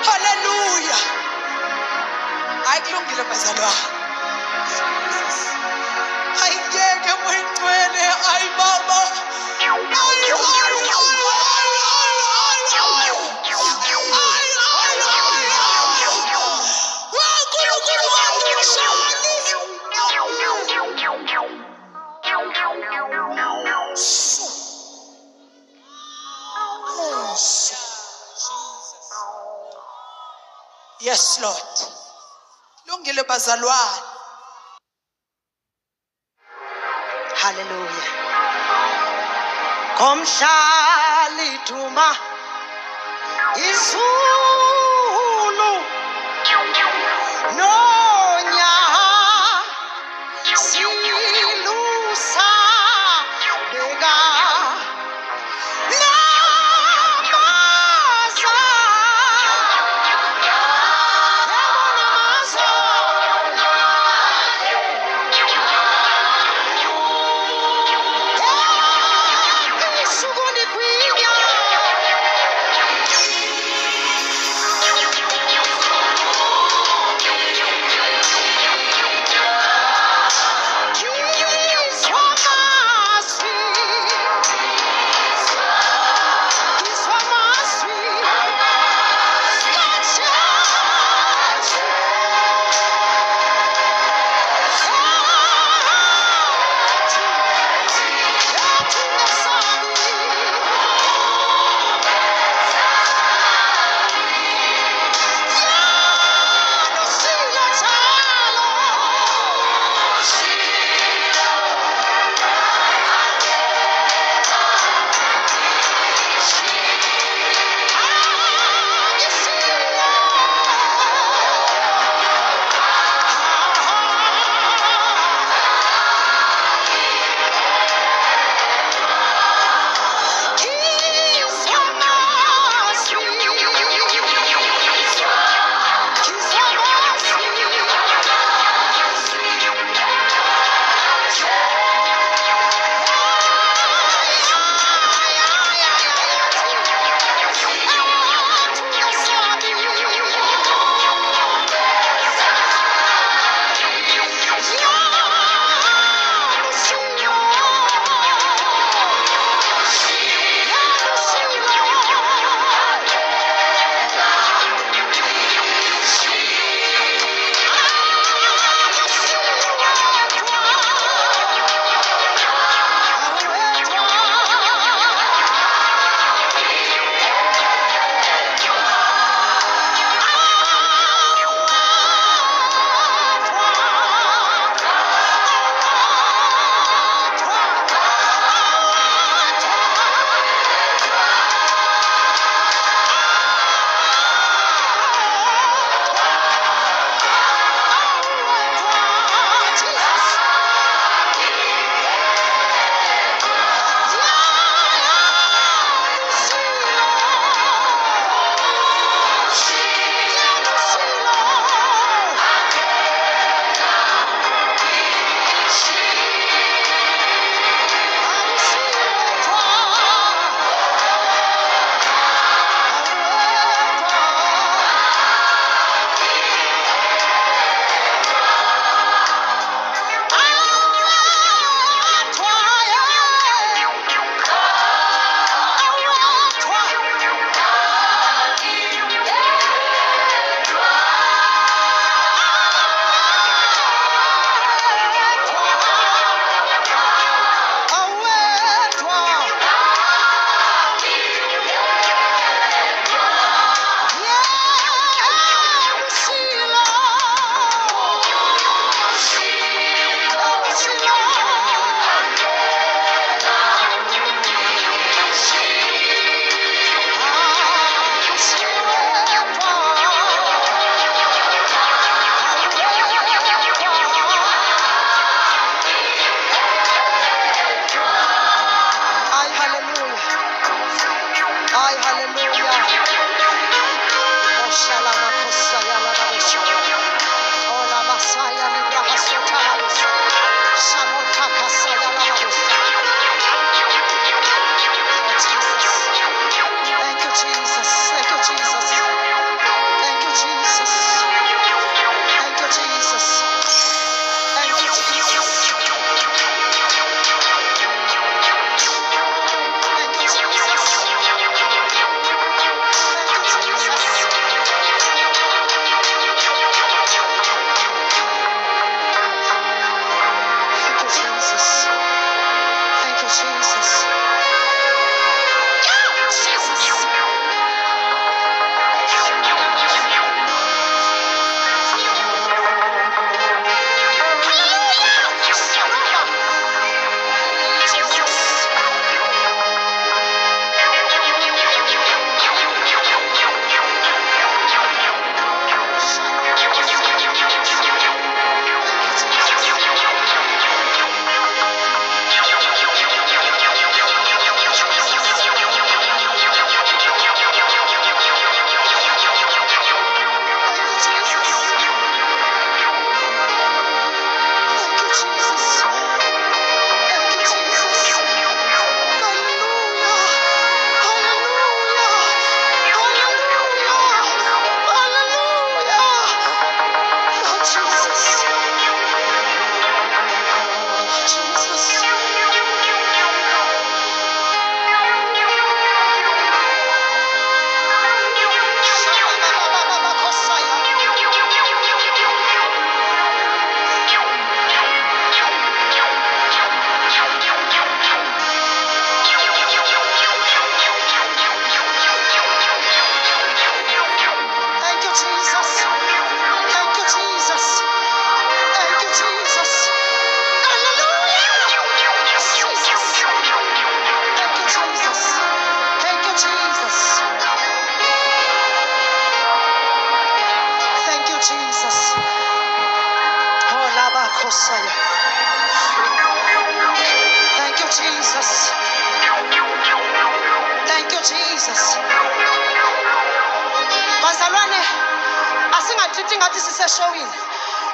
Hallelujah. Ayikulungile bazalwane. Ayingeke muyigcwele ayi baba. Yes, Lord. Lungile bazalwane. Hallelujah. Komshali duma izulu nonya silusa bega namaza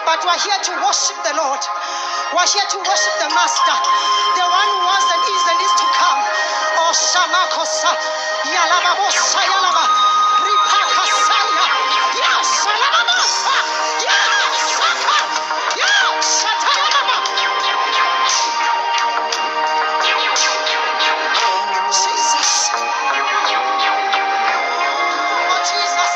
But we're here to worship the Lord. We're here to worship the Master, the one who was and is to come. Oh, Shamakosa, Yalababosa, Yalaba, Ripakasaya, Yasalababosa, Yasaka, Yasatalaba. Jesus. Oh, Jesus.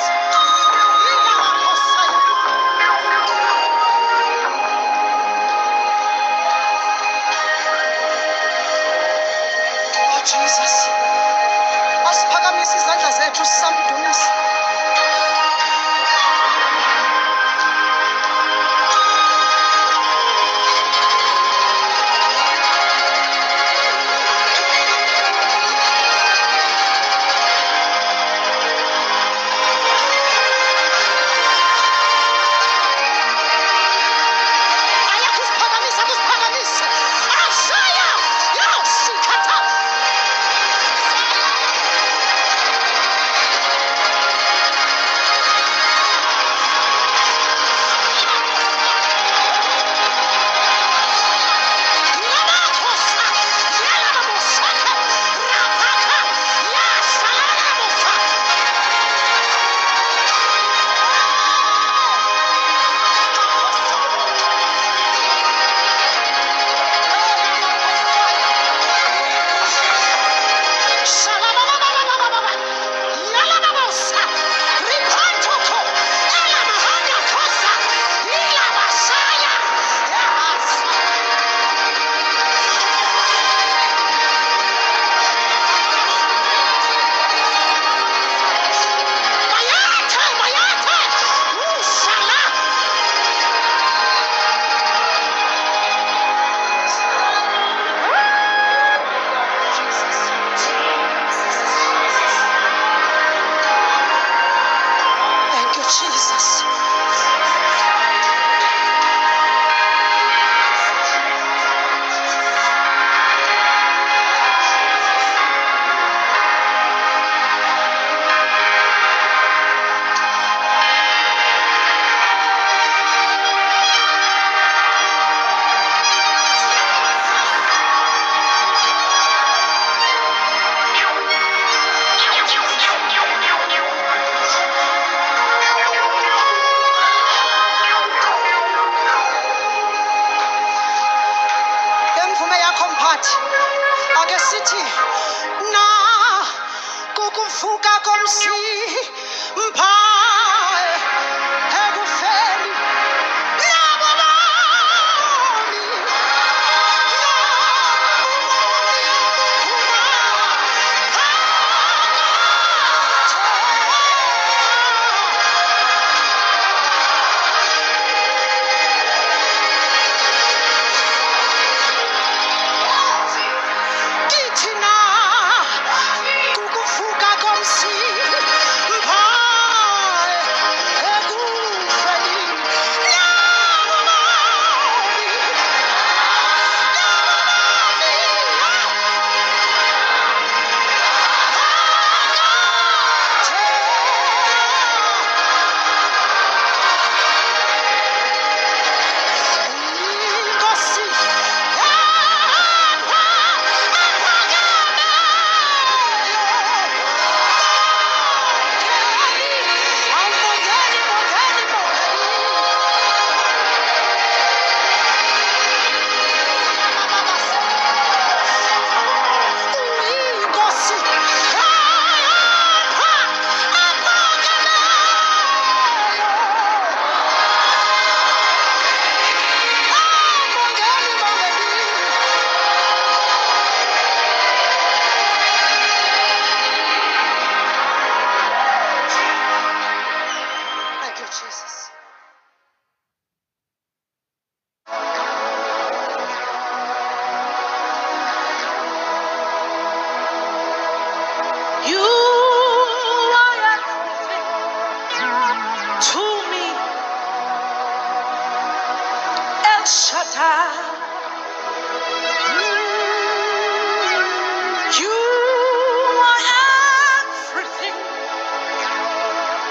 Jesus, asiphakamisa izandla zethu sisamdumisa. Ayakusiphakamisa, kusiphakamisa. Ashaya, yosikhatha. Jesus.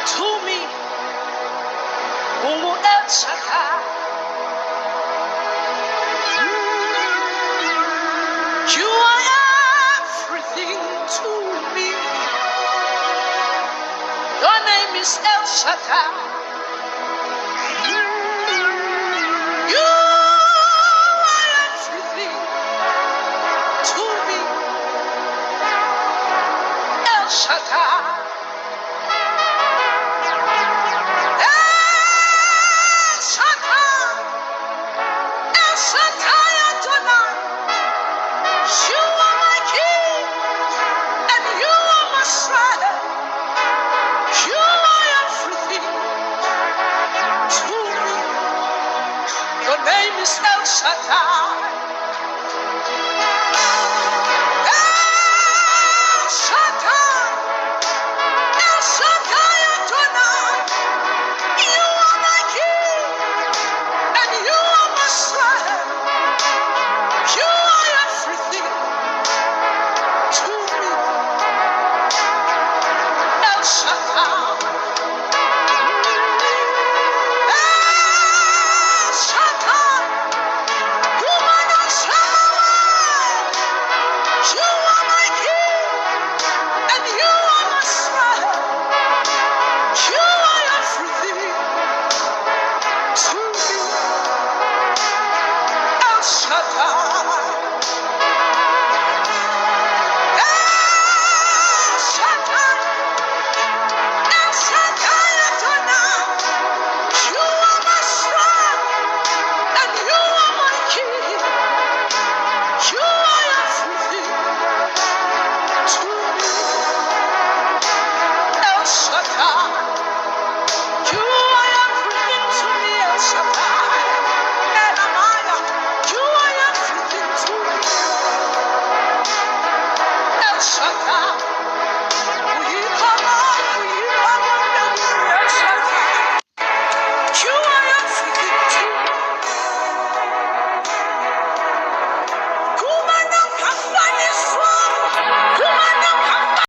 To me, Ungu El Shaddai. You are everything to me. Your name is El Shaddai. You are everything to me. El Shaddai. El Shaddai. El Shaddai Adonai. You are my king and you are my strength. You are everything to me. Your name is El Shaddai. El Shaddai. El Shaddai Adonai. You are my king and you are my strength. You are everything to me. El Shaddai. El Shaddai. You are my strength. You are my king and you are my strength. You are everything to me. El Shaddai. El Shaddai. El Shaddai Adonai. You are my strength and you are my king. You are everything to me. El Shaddai. You are everything to me, El Shaddai.